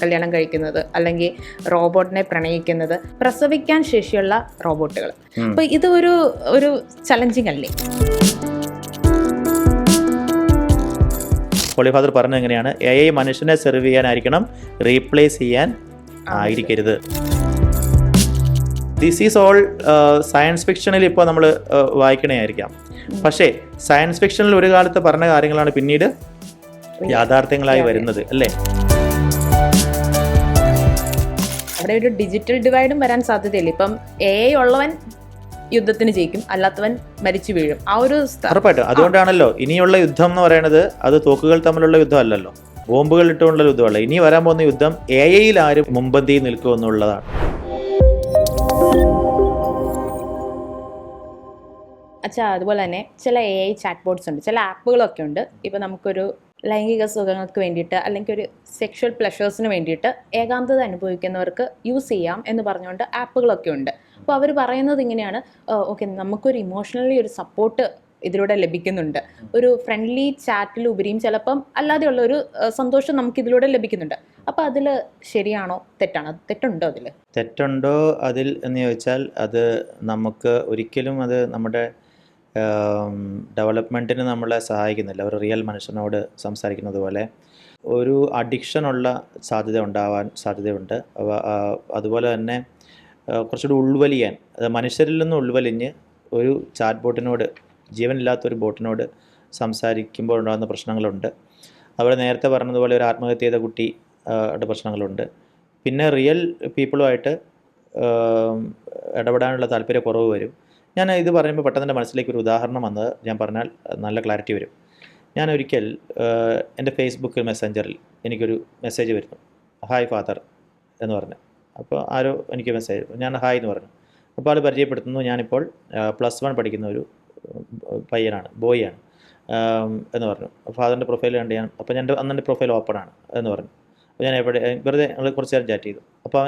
കല്യാണം കഴിക്കുന്നത്, അല്ലെങ്കിൽ റോബോട്ടിനെ പ്രണയിക്കുന്നത്, പ്രസവിക്കാൻ ശേഷിയുള്ള റോബോട്ടുകൾ. അപ്പോൾ ഇത് ഒരു ചലഞ്ചിങ് അല്ലേ? ഹോളി ഫാദർ പറഞ്ഞത് എങ്ങനെയാണ്? AI മനുഷ്യനെ സെർവ് ചെയ്യാനായിരിക്കണം, റീപ്ലേസ് ചെയ്യാൻ ആയിരിക്കരുത്. ദിസ് ഈസ് ഓൾ സയൻസ് ഫിക്ഷനിൽ ഇപ്പോൾ നമ്മൾ വായിക്കണേയായിരിക്കാം. പക്ഷേ സയൻസ് ഫിക്ഷനിൽ ഒരു കാലത്ത് പറഞ്ഞ കാര്യങ്ങളാണ് പിന്നീട് യാഥാർത്ഥ്യങ്ങളായി വരുന്നത്, അല്ലേ? അവിടെ ഒരു ഡിജിറ്റൽ ഡിവൈഡും വരാൻ സാധ്യതയില്ല. ഇപ്പം AI ഉള്ളവൻ യുദ്ധത്തിന് ജയിക്കും, അല്ലാത്തവൻ മരിച്ചു വീഴും. ആ ഒരു ഉറപ്പായിട്ടും. അതുകൊണ്ടാണല്ലോ ഇനിയുള്ള യുദ്ധം എന്ന് പറയുന്നത് അത് തോക്കുകൾ തമ്മിലുള്ള യുദ്ധമല്ലല്ലോ, ബോംബുകൾ ഇട്ടുകൊണ്ടുള്ള യുദ്ധമല്ല. ഇനി വരാൻ പോകുന്ന യുദ്ധം AI-യിൽ ആരും മുമ്പന്തിയിൽ നിൽക്കുമെന്നുള്ളതാണ്. അച്ഛാ, അതുപോലെ തന്നെ ചില AI ചാറ്റ് ബോട്ട്സ് ഉണ്ട്, ചില ആപ്പുകളൊക്കെ ഉണ്ട്. ഇപ്പം നമുക്കൊരു ലൈംഗിക സുഖങ്ങൾക്ക് വേണ്ടിയിട്ട് അല്ലെങ്കിൽ ഒരു സെക്ഷൽ പ്ലഷേഴ്സിന് വേണ്ടിയിട്ട് ഏകാന്തത അനുഭവിക്കുന്നവർക്ക് യൂസ് ചെയ്യാം എന്ന് പറഞ്ഞുകൊണ്ട് ആപ്പുകളൊക്കെ ഉണ്ട്. അപ്പോൾ അവർ പറയുന്നത് ഇങ്ങനെയാണ്, ഓക്കെ, നമുക്കൊരു ഇമോഷണലി ഒരു സപ്പോർട്ട് ഇതിലൂടെ ലഭിക്കുന്നുണ്ട്, ഒരു ഫ്രണ്ട്ലി ചാറ്റിലുപരിയും ചിലപ്പം അല്ലാതെയുള്ള ഒരു സന്തോഷം നമുക്ക് ഇതിലൂടെ ലഭിക്കുന്നുണ്ട്. അപ്പോൾ അതിൽ ശരിയാണോ തെറ്റാണോ? തെറ്റുണ്ടോ അതിൽ? തെറ്റുണ്ടോ അതിൽ എന്ന് ചോദിച്ചാൽ അത് നമുക്ക് ഒരിക്കലും അത് നമ്മുടെ ഡെവലപ്മെൻറ്റിന് നമ്മളെ സഹായിക്കുന്നില്ല. ഒരു റിയൽ മനുഷ്യനോട് സംസാരിക്കുന്നത് പോലെ ഒരു അഡിക്ഷനുള്ള സാധ്യത ഉണ്ടാവാൻ സാധ്യതയുണ്ട്. അതുപോലെ തന്നെ കുറച്ചുകൂടി ഉൾവലിയാൻ, മനുഷ്യരിൽ നിന്ന് ഉൾവലിഞ്ഞ് ഒരു ചാറ്റ് ബോട്ടിനോട്, ജീവനില്ലാത്തൊരു ബോട്ടിനോട് സംസാരിക്കുമ്പോൾ ഉണ്ടാകുന്ന പ്രശ്നങ്ങളുണ്ട്. അതുപോലെ നേരത്തെ പറഞ്ഞതുപോലെ ഒരു ആത്മഹത്യ ചെയ്ത കുട്ടിയുടെ പ്രശ്നങ്ങളുണ്ട്. പിന്നെ റിയൽ പീപ്പിളുമായിട്ട് ഇടപെടാനുള്ള താല്പര്യക്കുറവ് വരും. ഞാൻ ഇത് പറയുമ്പോൾ പെട്ടെന്ന് എൻ്റെ മനസ്സിലേക്ക് ഒരു ഉദാഹരണം വന്നത് ഞാൻ പറഞ്ഞാൽ നല്ല ക്ലാരിറ്റി വരും. ഞാൻ ഒരിക്കൽ എൻ്റെ ഫേസ്ബുക്ക് മെസ്സഞ്ചറിൽ എനിക്കൊരു മെസ്സേജ് വരുന്നു, ഹായ് ഫാദർ എന്ന് പറഞ്ഞു. അപ്പോൾ ആരോ എനിക്ക് മെസ്സേജ്, ഞാൻ ഹായ് എന്ന് പറഞ്ഞു. അപ്പോൾ ആൾ പരിചയപ്പെടുത്തുന്നു, ഞാനിപ്പോൾ +1 പഠിക്കുന്ന ഒരു പയ്യനാണ്, ബോയാണ് എന്ന് പറഞ്ഞു. ഫാദറിൻ്റെ പ്രൊഫൈൽ കണ്ട് ഞാൻ, അപ്പോൾ എൻ്റെ അന്നെൻ്റെ പ്രൊഫൈൽ ഓപ്പണാണ് എന്ന് പറഞ്ഞു. അപ്പോൾ ഞാൻ വെറുതെ ഞങ്ങൾ കുറച്ച് നേരം ചാറ്റ് ചെയ്തു. അപ്പോൾ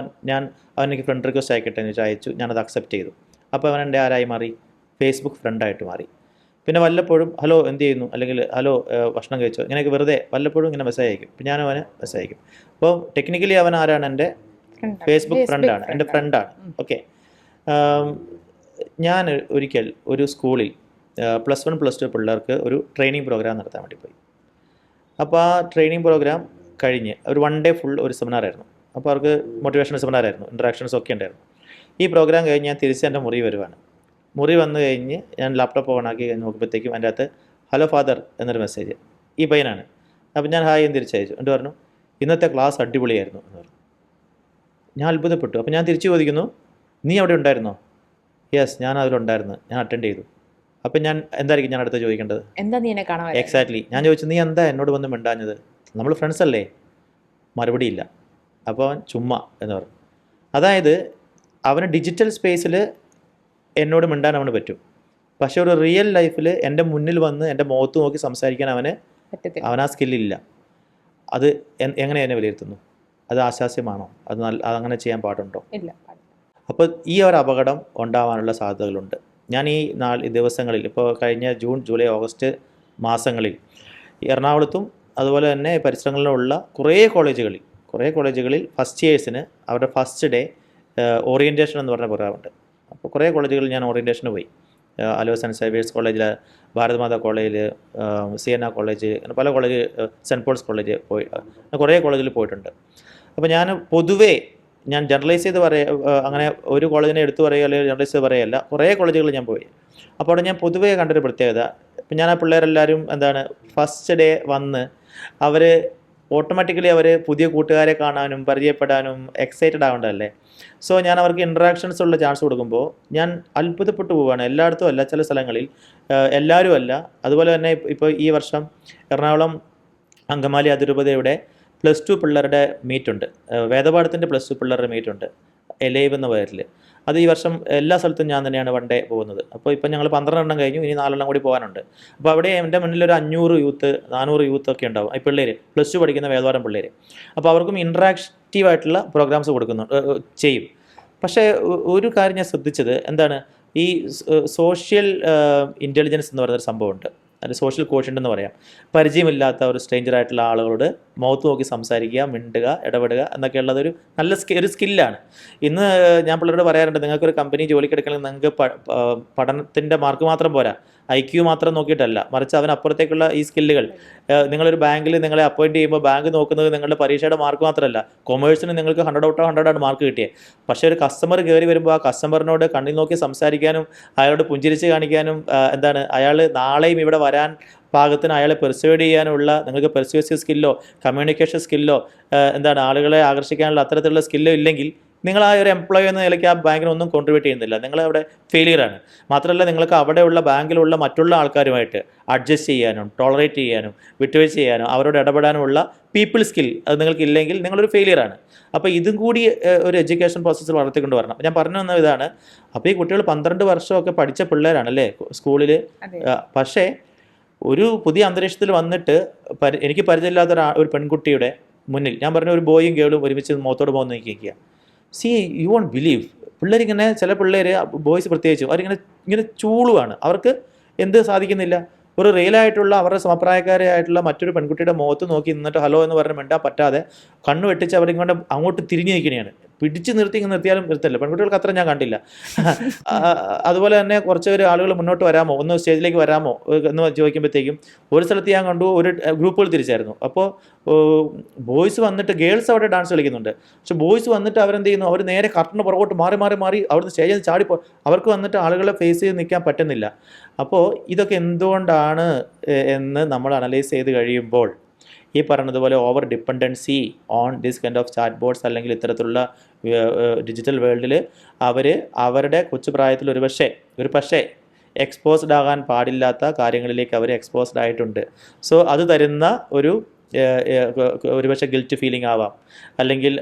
അവൻ എനിക്ക് ഫ്രണ്ട് റിക്വസ്റ്റ് അയക്കട്ടെ എന്ന് വെച്ചാൽ അയച്ചു. ഞാനത് അക്സെപ്റ്റ് ചെയ്തു. അപ്പോൾ അവൻ എൻ്റെ ആരായി മാറി? ഫേസ്ബുക്ക് ഫ്രണ്ടായിട്ട് മാറി. പിന്നെ വല്ലപ്പോഴും ഹലോ എന്ത് ചെയ്യുന്നു, അല്ലെങ്കിൽ ഹലോ ഭക്ഷണം കഴിച്ചോ, ഇങ്ങനെയൊക്കെ വെറുതെ വല്ലപ്പോഴും ഇങ്ങനെ മെസ്സേജ് അയക്കും. അപ്പോൾ ഞാനും അവന് മെസ്സേജ് അയക്കും. അപ്പോൾ ടെക്നിക്കലി അവൻ ആരാണ്? എൻ്റെ ഫേസ്ബുക്ക് ഫ്രണ്ടാണ്, എൻ്റെ ഫ്രണ്ടാണ്. ഓക്കെ. ഞാൻ ഒരിക്കൽ ഒരു സ്കൂളിൽ +1 +2 പിള്ളേർക്ക് ഒരു ട്രെയിനിങ് പ്രോഗ്രാം നടത്താൻ വേണ്ടി പോയി. അപ്പോൾ ആ ട്രെയിനിങ് പ്രോഗ്രാം കഴിഞ്ഞ് ഒരു 1 ഡേ ഫുൾ ഒരു സെമിനാറായിരുന്നു. അപ്പോൾ അവർക്ക് മോട്ടിവേഷണൽ സെമിനാറായിരുന്നു, ഇൻട്രാക്ഷൻസ് ഒക്കെ ഉണ്ടായിരുന്നു. ഈ പ്രോഗ്രാം കഴിഞ്ഞ് ഞാൻ തിരിച്ച് എൻ്റെ മുറി വരുവാണ്. മുറി വന്നു കഴിഞ്ഞ് ഞാൻ ലാപ്ടോപ്പ് ഓണാക്കി നോക്കുമ്പോഴത്തേക്കും എൻ്റെ അകത്ത് ഹലോ ഫാദർ എന്നൊരു മെസ്സേജ്. ഈ പയ്യനാണ്. അപ്പോൾ ഞാൻ ഹായ് എന്ന് തിരിച്ചയച്ചു. എന്നിട്ട് പറഞ്ഞു, ഇന്നത്തെ ക്ലാസ് അടിപൊളിയായിരുന്നു എന്ന് പറഞ്ഞു. ഞാൻ അത്ഭുതപ്പെട്ടു. അപ്പോൾ ഞാൻ തിരിച്ചു ചോദിക്കുന്നു, നീ അവിടെ ഉണ്ടായിരുന്നോ? യെസ്, ഞാൻ അതിലുണ്ടായിരുന്നു, ഞാൻ അറ്റൻഡ് ചെയ്തു. അപ്പം ഞാൻ എന്തായിരിക്കും ഞാൻ അടുത്ത് ചോദിക്കേണ്ടത്? എന്താ നീ എന്നെ കാണാൻ? എക്സാക്ട്ലി. ഞാൻ ചോദിച്ചു, നീ എന്താ എന്നോട് വന്ന് മിണ്ടാഞ്ഞത്? നമ്മൾ ഫ്രണ്ട്സ് അല്ലേ? മറുപടിയില്ല. അപ്പോൾ അവൻ ചുമ്മാ എന്ന് പറഞ്ഞു. അതായത് അവന് ഡിജിറ്റൽ സ്പേസിൽ എന്നോട് മിണ്ടാൻ അവന് പറ്റും, പക്ഷെ ഒരു റിയൽ ലൈഫിൽ എൻ്റെ മുന്നിൽ വന്ന് എൻ്റെ മുഖത്ത് നോക്കി സംസാരിക്കാൻ അവനാ സ്കില്ലില്ല. അത് എങ്ങനെ എന്നെ വിലയിരുത്തുന്നു? അത് ആശാസ്യമാണോ? അതങ്ങനെ ചെയ്യാൻ പാടുണ്ടോ? ഇല്ല. അപ്പോൾ ഈ ഒരു അപകടം ഉണ്ടാവാനുള്ള സാധ്യതകളുണ്ട്. ഞാൻ ഈ ദിവസങ്ങളിൽ, ഇപ്പോൾ കഴിഞ്ഞ ജൂൺ, ജൂലൈ, ഓഗസ്റ്റ് മാസങ്ങളിൽ എറണാകുളത്തും അതുപോലെ തന്നെ പരിസരങ്ങളിലുള്ള കുറേ കോളേജുകളിൽ ഫസ്റ്റ് ഇയേഴ്സിന് അവരുടെ ഫസ്റ്റ് ഡേ ഓറിയൻറ്റേഷൻ എന്ന് പറഞ്ഞ പ്രോഗ്രാമുണ്ട്. അപ്പോൾ കുറേ കോളേജുകളിൽ ഞാൻ ഓറിയൻറ്റേഷന് പോയി. അലോസ് സെൻറ്റ് സേവിയേഴ്സ് കോളേജിൽ, ഭാരതമാതാ കോളേജിൽ, സിയന്ന കോളേജ്, അങ്ങനെ പല കോളേജ്, സെൻറ്റ് പോൾസ് കോളേജ് പോയി, കുറേ കോളേജിൽ പോയിട്ടുണ്ട്. അപ്പോൾ ഞാൻ പൊതുവേ ജനറലൈസ് ചെയ്ത് അങ്ങനെ ഒരു കോളേജിനെ എടുത്തു പറയുക അല്ലെങ്കിൽ ജനറലൈസ് ചെയ്ത് പറയുകയല്ല, കുറേ കോളേജുകളിൽ ഞാൻ പോയി. അപ്പോൾ അവിടെ ഞാൻ പൊതുവേ കണ്ടൊരു പ്രത്യേകത, ഇപ്പം ഞാൻ ആ പിള്ളേരെല്ലാവരും ഫസ്റ്റ് ഡേ വന്ന് അവർ ഓട്ടോമാറ്റിക്കലി അവർ പുതിയ കൂട്ടുകാരെ കാണാനും പരിചയപ്പെടാനും എക്സൈറ്റഡ് ആവേണ്ടതല്ലേ. സോ ഞാൻ അവർക്ക് ഇൻട്രാക്ഷൻസ് ഉള്ള ചാൻസ് കൊടുക്കുമ്പോൾ ഞാൻ അത്ഭുതപ്പെട്ടു പോവുകയാണ്. എല്ലായിടത്തും അല്ല, ചില സ്ഥലങ്ങളിൽ എല്ലാവരും അല്ല. അതുപോലെ തന്നെ ഇപ്പോൾ ഈ വർഷം എറണാകുളം അങ്കമാലി അതിരൂപതയുടെ +2 പിള്ളേരുടെ മീറ്റുണ്ട്, വേദപാഠത്തിൻ്റെ +2 പിള്ളേരുടെ മീറ്റുണ്ട്, എലൈവ് എന്ന പേരിൽ. അത് ഈ വർഷം എല്ലാ സ്ഥലത്തും ഞാൻ തന്നെയാണ് 1 ഡേ പോകുന്നത്. അപ്പോൾ ഇപ്പം ഞങ്ങൾ 12 എണ്ണം കഴിഞ്ഞു, ഇനി 4 എണ്ണം കൂടി പോകാനുണ്ട്. അപ്പോൾ അവിടെ എൻ്റെ മുന്നിൽ ഒരു 500 യൂത്ത് 400 യൂത്ത് ഒക്കെ ഉണ്ടാവും, ഈ പിള്ളേർ +2 പഠിക്കുന്ന വേദപാഠം പിള്ളേർ. അപ്പോൾ അവർക്കും ഇൻട്രാക്റ്റീവായിട്ടുള്ള പ്രോഗ്രാംസ് ചെയ്യും. പക്ഷേ ഒരു കാര്യം ഞാൻ ശ്രദ്ധിച്ചത് എന്താണ്, ഈ സോഷ്യൽ ഇൻ്റലിജൻസ് എന്ന് പറയുന്നൊരു സംഭവമുണ്ട്. അതിൻ്റെ സോഷ്യൽ കോഷ്യൻ്റ് എന്ന് പറയാം. പരിചയമില്ലാത്ത ഒരു സ്ട്രേഞ്ചർ ആയിട്ടുള്ള ആളുകളോട് മുഖത്ത് നോക്കി സംസാരിക്കുക, മിണ്ടുക, ഇടപെടുക എന്നൊക്കെ ഉള്ളതൊരു നല്ല ഒരു സ്കില്ലാണ്. ഇന്ന് ഞാൻ പിള്ളേരോട് പറയാറുണ്ട്, നിങ്ങൾക്കൊരു കമ്പനി ജോലിക്ക് എടുക്കണമെങ്കിൽ നിങ്ങൾക്ക് പഠനത്തിൻ്റെ മാർക്ക് മാത്രം പോരാ, IQ മാത്രം നോക്കിയിട്ടല്ല, മറിച്ച് അതിനപ്പുറത്തേക്കുള്ള ഈ സ്കില്ലുകൾ. നിങ്ങളൊരു ബാങ്കിൽ നിങ്ങളെ അപ്പോയിൻറ്റ് ചെയ്യുമ്പോൾ ബാങ്ക് നോക്കുന്നത് നിങ്ങളുടെ പരീക്ഷയുടെ മാർക്ക് മാത്രമല്ല. കൊമേഴ്സിന് നിങ്ങൾക്ക് 100 ഔട്ട് ഓഫ് 100 ആണ് മാർക്ക് കിട്ടിയത്. പക്ഷേ ഒരു കസ്റ്റമർ കയറി വരുമ്പോൾ ആ കസ്റ്റമറിനോട് കണ്ണിൽ നോക്കി സംസാരിക്കാനും അയാളോട് പുഞ്ചിരിച്ച് കാണിക്കാനും അയാൾ നാളെയും ഇവിടെ വരാൻ പാകത്തിന് അയാളെ പെർസ്വേഡ് ചെയ്യാനുള്ള നിങ്ങൾക്ക് പെർസ്വേസീവ് സ്കില്ലോ കമ്മ്യൂണിക്കേഷൻ സ്കില്ലോ ആളുകളെ ആകർഷിക്കാനുള്ള അത്തരത്തിലുള്ള സ്കില്ലോ ഇല്ലെങ്കിൽ നിങ്ങൾ ആ ഒരു എംപ്ലോയി എന്ന നിലയ്ക്ക് ആ ബാങ്കിന് ഒന്നും കോൺട്രിബ്യൂട്ട് ചെയ്യുന്നില്ല, നിങ്ങളവിടെ ഫെയിലിയറാണ്. മാത്രമല്ല നിങ്ങൾക്ക് അവിടെയുള്ള ബാങ്കിലുള്ള മറ്റുള്ള ആൾക്കാരുമായിട്ട് അഡ്ജസ്റ്റ് ചെയ്യാനും ടോളറേറ്റ് ചെയ്യാനും വിട്ടുവീഴ്ച ചെയ്യാനും അവരോട് ഇടപെടാനുമുള്ള പീപ്പിൾ സ്കിൽ അത് നിങ്ങൾക്കില്ലെങ്കിൽ നിങ്ങളൊരു ഫെയിലിയറാണ്. അപ്പോൾ ഇതും കൂടി ഒരു എഡ്യൂക്കേഷൻ പ്രോസസ്സിൽ വളർത്തിക്കൊണ്ട് വരണം. ഞാൻ പറഞ്ഞു വന്ന ഇതാണ്. അപ്പോൾ ഈ കുട്ടികൾ 12 വർഷമൊക്കെ പഠിച്ച പിള്ളേരാണല്ലേ സ്കൂളിൽ. പക്ഷേ ഒരു പുതിയ അന്തരീക്ഷത്തിൽ വന്നിട്ട് എനിക്ക് പരിചയമില്ലാത്ത ഒരു പെൺകുട്ടിയുടെ മുന്നിൽ ഞാൻ പറഞ്ഞ ഒരു ബോയും ഗേളും ഒരുമിച്ച് മുഖത്തോട് പോകുന്ന നിൽക്കുക. യു വോണ്ട് ബിലീവ്, പിള്ളേരിങ്ങനെ ചില പിള്ളേർ ബോയ്സ് പ്രത്യേകിച്ചും അവരിങ്ങനെ ചൂളുവാണ്. അവർക്ക് എന്ത് സാധിക്കുന്നില്ല, ഒരു റിയലായിട്ടുള്ള അവരുടെ സമപ്രായക്കാരായിട്ടുള്ള മറ്റൊരു പെൺകുട്ടിയുടെ മുഖത്ത് നോക്കി നിന്നിട്ട് ഹലോ എന്ന് പറഞ്ഞ് മിണ്ടാൻ പറ്റാതെ കണ്ണ് വെട്ടിച്ച് അവരിങ്ങോട്ട് അങ്ങോട്ട് തിരിഞ്ഞു നിൽക്കുകയാണ്. പിടിച്ച് നിർത്തിയാലും നിർത്തില്ല. പെൺകുട്ടികൾക്ക് അത്ര ഞാൻ കണ്ടില്ല. അതുപോലെ തന്നെ കുറച്ച് ആളുകൾ മുന്നോട്ട് വരാമോ, ഒന്ന് സ്റ്റേജിലേക്ക് വരാമോ എന്ന് ചോദിക്കുമ്പോഴത്തേക്കും ഒരു സ്ഥലത്ത് ഞാൻ കണ്ടു ഒരു ഗ്രൂപ്പുകൾ തിരിച്ചായിരുന്നു. അപ്പോൾ ബോയ്സ് വന്നിട്ട് ഗേൾസ് അവിടെ ഡാൻസ് കളിക്കുന്നുണ്ട്. പക്ഷെ ബോയ്സ് വന്നിട്ട് അവരെന്ത് ചെയ്യുന്നു, അവർ നേരെ കർട്ടന് പുറകോട്ട് മാറി അവിടുന്ന് സ്റ്റേജിൽ നിന്ന് ചാടിപ്പോ അവർക്ക് വന്നിട്ട് ആളുകളെ ഫേസ് ചെയ്ത് നിൽക്കാൻ പറ്റുന്നില്ല. അപ്പോൾ ഇതൊക്കെ എന്തുകൊണ്ടാണ് എന്ന് നമ്മൾ അനലൈസ് ചെയ്ത് കഴിയുമ്പോൾ ഈ പറയുന്നതുപോലെ over dependency on this kind of chat boards അല്ലെങ്കിൽ ഇത്തരത്തിലുള്ള ഡിജിറ്റൽ വേൾഡിൽ അവരുടെ കൊച്ചു പ്രായത്തിൽ ഒരു പക്ഷേ എക്സ്പോസ്ഡ് ആകാൻ പാടില്ലാത്ത കാര്യങ്ങളിലേക്ക് അവർ എക്സ്പോസ്ഡ് ആയിട്ടുണ്ട്. സോ അത് തരുന്ന ഒരുപക്ഷെ ഗിൽറ്റ് ഫീലിംഗ് ആവാം, അല്ലെങ്കിൽ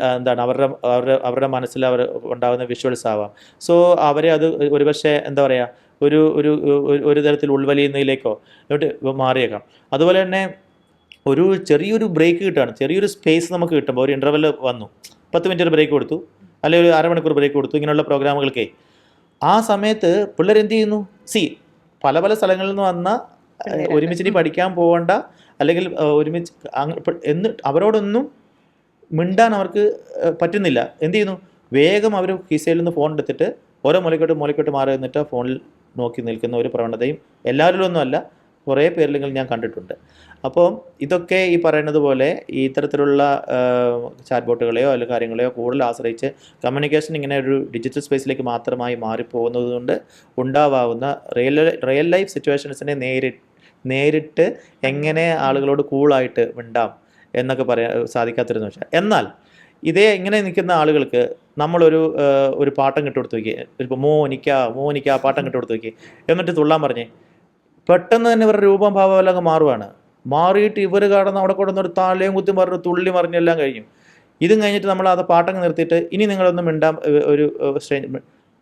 അവരുടെ മനസ്സിൽ ഉണ്ടാകുന്ന വിഷ്വൽസ് ആവാം. സോ അവരെ അത് ഒരുപക്ഷെ ഒരു തരത്തിൽ ഉൾവലിയുന്നതിലേക്കോ മാറിയേക്കാം. അതുപോലെ തന്നെ ഒരു ചെറിയൊരു ബ്രേക്ക് കിട്ടുകയാണ്, ചെറിയൊരു സ്പേസ് നമുക്ക് കിട്ടുമ്പോൾ ഒരു ഇൻ്റർവെൽ വന്നു, 10 മിനിറ്റ് ബ്രേക്ക് കൊടുത്തു, അല്ലെങ്കിൽ ഒരു അരമണിക്കൂർ ബ്രേക്ക് കൊടുത്തു, ഇങ്ങനെയുള്ള പ്രോഗ്രാമുകൾക്കേ ആ സമയത്ത് പിള്ളേർ എന്ത് ചെയ്യുന്നു, പല സ്ഥലങ്ങളിൽ നിന്ന് വന്ന ഒരുമിച്ച് പഠിക്കാൻ പോകേണ്ട അല്ലെങ്കിൽ ഒരുമിച്ച് അവരോടൊന്നും മിണ്ടാൻ അവർക്ക് പറ്റുന്നില്ല. എന്ത് ചെയ്യുന്നു, വേഗം അവർ കീസയിൽ നിന്ന് ഫോൺ എടുത്തിട്ട് ഓരോ മൂലക്കോട്ട് മാറി നിന്നിട്ട് ഫോണിൽ നോക്കി നിൽക്കുന്ന ഒരു പ്രവണതയും എല്ലാവരിലൊന്നുമല്ല, കുറേ പേരിലെങ്കിൽ ഞാൻ കണ്ടിട്ടുണ്ട്. അപ്പോൾ ഇതൊക്കെ ഈ പറയുന്നത് പോലെ ഈ ഇത്തരത്തിലുള്ള ചാറ്റ് ബോട്ടുകളെയോ അല്ലെങ്കിൽ കാര്യങ്ങളെയോ കൂടുതൽ ആശ്രയിച്ച് കമ്മ്യൂണിക്കേഷൻ ഇങ്ങനെ ഒരു ഡിജിറ്റൽ സ്പേസിലേക്ക് മാത്രമായി മാറിപ്പോകുന്നത് കൊണ്ട് ഉണ്ടാവാവുന്ന റിയൽ ലൈഫ് സിറ്റുവേഷൻസിനെ നേരിട്ട് എങ്ങനെ ആളുകളോട് കൂളായിട്ട് മിണ്ടാം എന്നൊക്കെ പറയാൻ സാധിക്കാത്തിരുന്നു. പക്ഷേ എന്നാൽ ഇങ്ങനെ നിൽക്കുന്ന ആളുകൾക്ക് നമ്മളൊരു പാട്ടം കിട്ടുകൊടുത്ത് നോക്കി, ഇപ്പോൾ മോനിക്ക പാട്ടം കിട്ടുകൊടുത്ത് നോക്കി, എന്നിട്ട് തുള്ളാൻ പറഞ്ഞേ, പെട്ടെന്ന് തന്നെ ഇവരുടെ രൂപം ഭാവമെല്ലാം മാറിയിട്ട് ഇവർ കടന്ന് അവിടെ കൊടുന്നൊരു താലയും കുത്തി മറിഞ്ഞ് തുള്ളി മറിഞ്ഞെല്ലാം കഴിഞ്ഞു. ഇതും കഴിഞ്ഞിട്ട് നമ്മൾ അത് പാട്ടങ്ങ് നിർത്തിയിട്ട് ഇനി നിങ്ങളൊന്നും മിണ്ടാൻ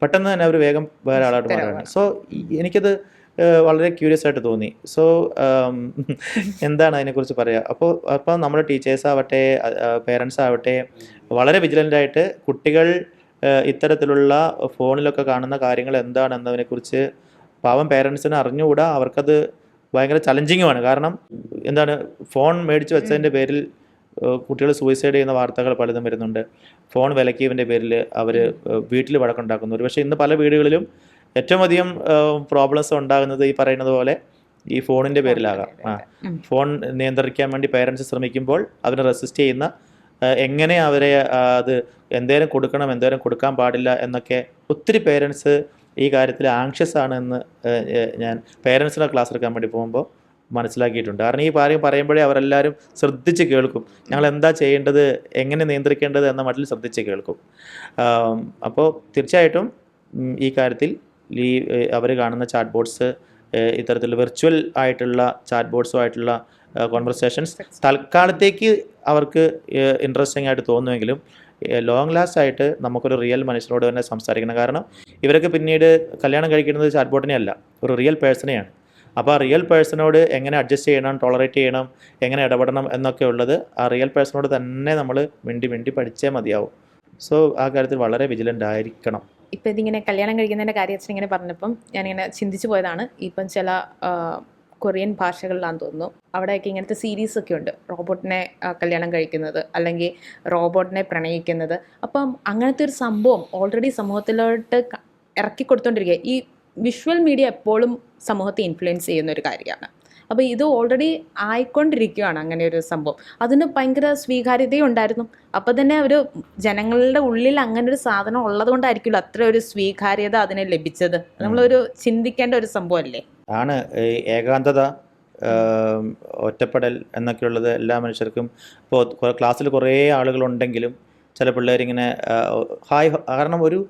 പെട്ടെന്ന് തന്നെ അവർ വേഗം വേറെ ആളായിട്ട് മാറുകയാണ്. സോ എനിക്കത് വളരെ ക്യൂരിയസ് ആയിട്ട് തോന്നി. സോ എന്താണ് അതിനെക്കുറിച്ച് പറയുക? അപ്പോൾ നമ്മുടെ ടീച്ചേഴ്സ് ആവട്ടെ പേരൻസ് ആവട്ടെ വളരെ വിജിലൻ്റായിട്ട് കുട്ടികൾ ഇത്തരത്തിലുള്ള ഫോണിലൊക്കെ കാണുന്ന കാര്യങ്ങൾ എന്താണെന്നതിനെക്കുറിച്ച് പാവം പേരൻസിന് അറിഞ്ഞുകൂടാ. അവർക്കത് ഭയങ്കര ചലഞ്ചിങ്ങുമാണ്. കാരണം ഫോൺ മേടിച്ച് വെച്ചതിൻ്റെ പേരിൽ കുട്ടികൾ സൂയിസൈഡ് ചെയ്യുന്ന വാർത്തകൾ പലതും വരുന്നുണ്ട്. ഫോൺ വിലക്കിയതിൻ്റെ പേരിൽ അവർ വീട്ടിൽ വഴക്കുണ്ടാക്കുന്നു. ഒരുപക്ഷെ ഇന്ന് പല വീടുകളിലും ഏറ്റവും അധികം പ്രോബ്ലംസ് ഉണ്ടാകുന്നത് ഈ പറയുന്നത് പോലെ ഈ ഫോണിൻ്റെ പേരിലാകാം. ഫോൺ നിയന്ത്രിക്കാൻ വേണ്ടി പേരൻസ് ശ്രമിക്കുമ്പോൾ അതിനെ റെസിസ്റ്റ് ചെയ്യുന്ന, എങ്ങനെ അവരെ അത് എന്തേലും കൊടുക്കണം എന്തേലും കൊടുക്കാൻ പാടില്ല എന്നൊക്കെ ഒത്തിരി പേരൻസ് ഈ കാര്യത്തിൽ ആങ്ഷ്യസ് ആണെന്ന് ഞാൻ പേരൻസിനെ ക്ലാസ് എടുക്കാൻ വേണ്ടി പോകുമ്പോൾ മനസ്സിലാക്കിയിട്ടുണ്ട്. കാരണം ഈ കാര്യം പറയുമ്പോഴേ അവരെല്ലാവരും ശ്രദ്ധിച്ച് കേൾക്കും, ഞങ്ങൾ എന്താ ചെയ്യേണ്ടത്, എങ്ങനെ നിയന്ത്രിക്കേണ്ടത് എന്ന മട്ടിൽ ശ്രദ്ധിച്ച് കേൾക്കും. അപ്പോൾ തീർച്ചയായിട്ടും ഈ കാര്യത്തിൽ അവർ കാണുന്ന ചാറ്റ് ബോർഡ്സ്, ഇത്തരത്തിൽ വെർച്വൽ ആയിട്ടുള്ള ചാറ്റ് ബോർഡ്സുമായിട്ടുള്ള കോൺവെർസേഷൻസ് തൽക്കാലത്തേക്ക് അവർക്ക് ഇൻട്രസ്റ്റിംഗ് ആയിട്ട് തോന്നുമെങ്കിലും ലോങ് ലാസ്റ്റ് ആയിട്ട് നമുക്കൊരു റിയൽ മനുഷ്യനോട് തന്നെ സംസാരിക്കണം. കാരണം ഇവരൊക്കെ പിന്നീട് കല്യാണം കഴിക്കുന്നത് ചാറ്റ് ബോട്ടിനെ അല്ല, ഒരു റിയൽ പേഴ്സണെയാണ്. അപ്പോൾ ആ റിയൽ പേഴ്സണോട് എങ്ങനെ അഡ്ജസ്റ്റ് ചെയ്യണം, ടോളറേറ്റ് ചെയ്യണം, എങ്ങനെ ഇടപെടണം എന്നൊക്കെ ഉള്ളത് ആ റിയൽ പേഴ്സണോട് തന്നെ നമ്മൾ മിണ്ടി പഠിച്ചേ മതിയാവും. സോ ആ കാര്യത്തിൽ വളരെ വിജിലൻ്റ് ആയിരിക്കണം. ഇപ്പം ഇതിങ്ങനെ കല്യാണം കഴിക്കുന്നതിൻ്റെ കാര്യം ഇങ്ങനെ പറഞ്ഞപ്പം ഞാനിങ്ങനെ ചിന്തിച്ചു പോയതാണ്. ഇപ്പം ചില കൊറിയൻ ഭാഷകളിലാണെന്ന് തോന്നുന്നു. അവിടെയൊക്കെ ഇങ്ങനത്തെ സീരീസ് ഒക്കെ ഉണ്ട്, റോബോട്ടിനെ കല്യാണം കഴിക്കുന്നത് അല്ലെങ്കിൽ റോബോട്ടിനെ പ്രണയിക്കുന്നത്. അപ്പം അങ്ങനത്തെ ഒരു സംഭവം ഓൾറെഡി സമൂഹത്തിലോട്ട് ഇറക്കി കൊടുത്തോണ്ടിരിക്കുക. ഈ വിഷ്വൽ മീഡിയ എപ്പോഴും സമൂഹത്തെ ഇൻഫ്ലുവൻസ് ചെയ്യുന്ന ഒരു കാര്യമാണ്. അപ്പോൾ ഇത് ഓൾറെഡി ആയിക്കൊണ്ടിരിക്കുകയാണ് അങ്ങനെ ഒരു സംഭവം. അതിന് ഭയങ്കര സ്വീകാര്യതയും ഉണ്ടായിരുന്നു. അപ്പോൾ തന്നെ ഒരു ജനങ്ങളുടെ ഉള്ളിൽ അങ്ങനെ ഒരു സാധനം ഉള്ളത് കൊണ്ടായിരിക്കുമല്ലോ അത്ര ഒരു സ്വീകാര്യത അതിന് ലഭിച്ചത്. നമ്മളൊരു ചിന്തിക്കേണ്ട ഒരു സംഭവമല്ലേ. ആണ് ഈ ഏകാന്തത, ഒറ്റപ്പെടൽ എന്നൊക്കെയുള്ളത് എല്ലാ മനുഷ്യർക്കും. ഇപ്പോൾ ക്ലാസ്സിൽ കുറേ ആളുകളുണ്ടെങ്കിലും ചില പിള്ളേരിങ്ങനെ കാരണം ഒരു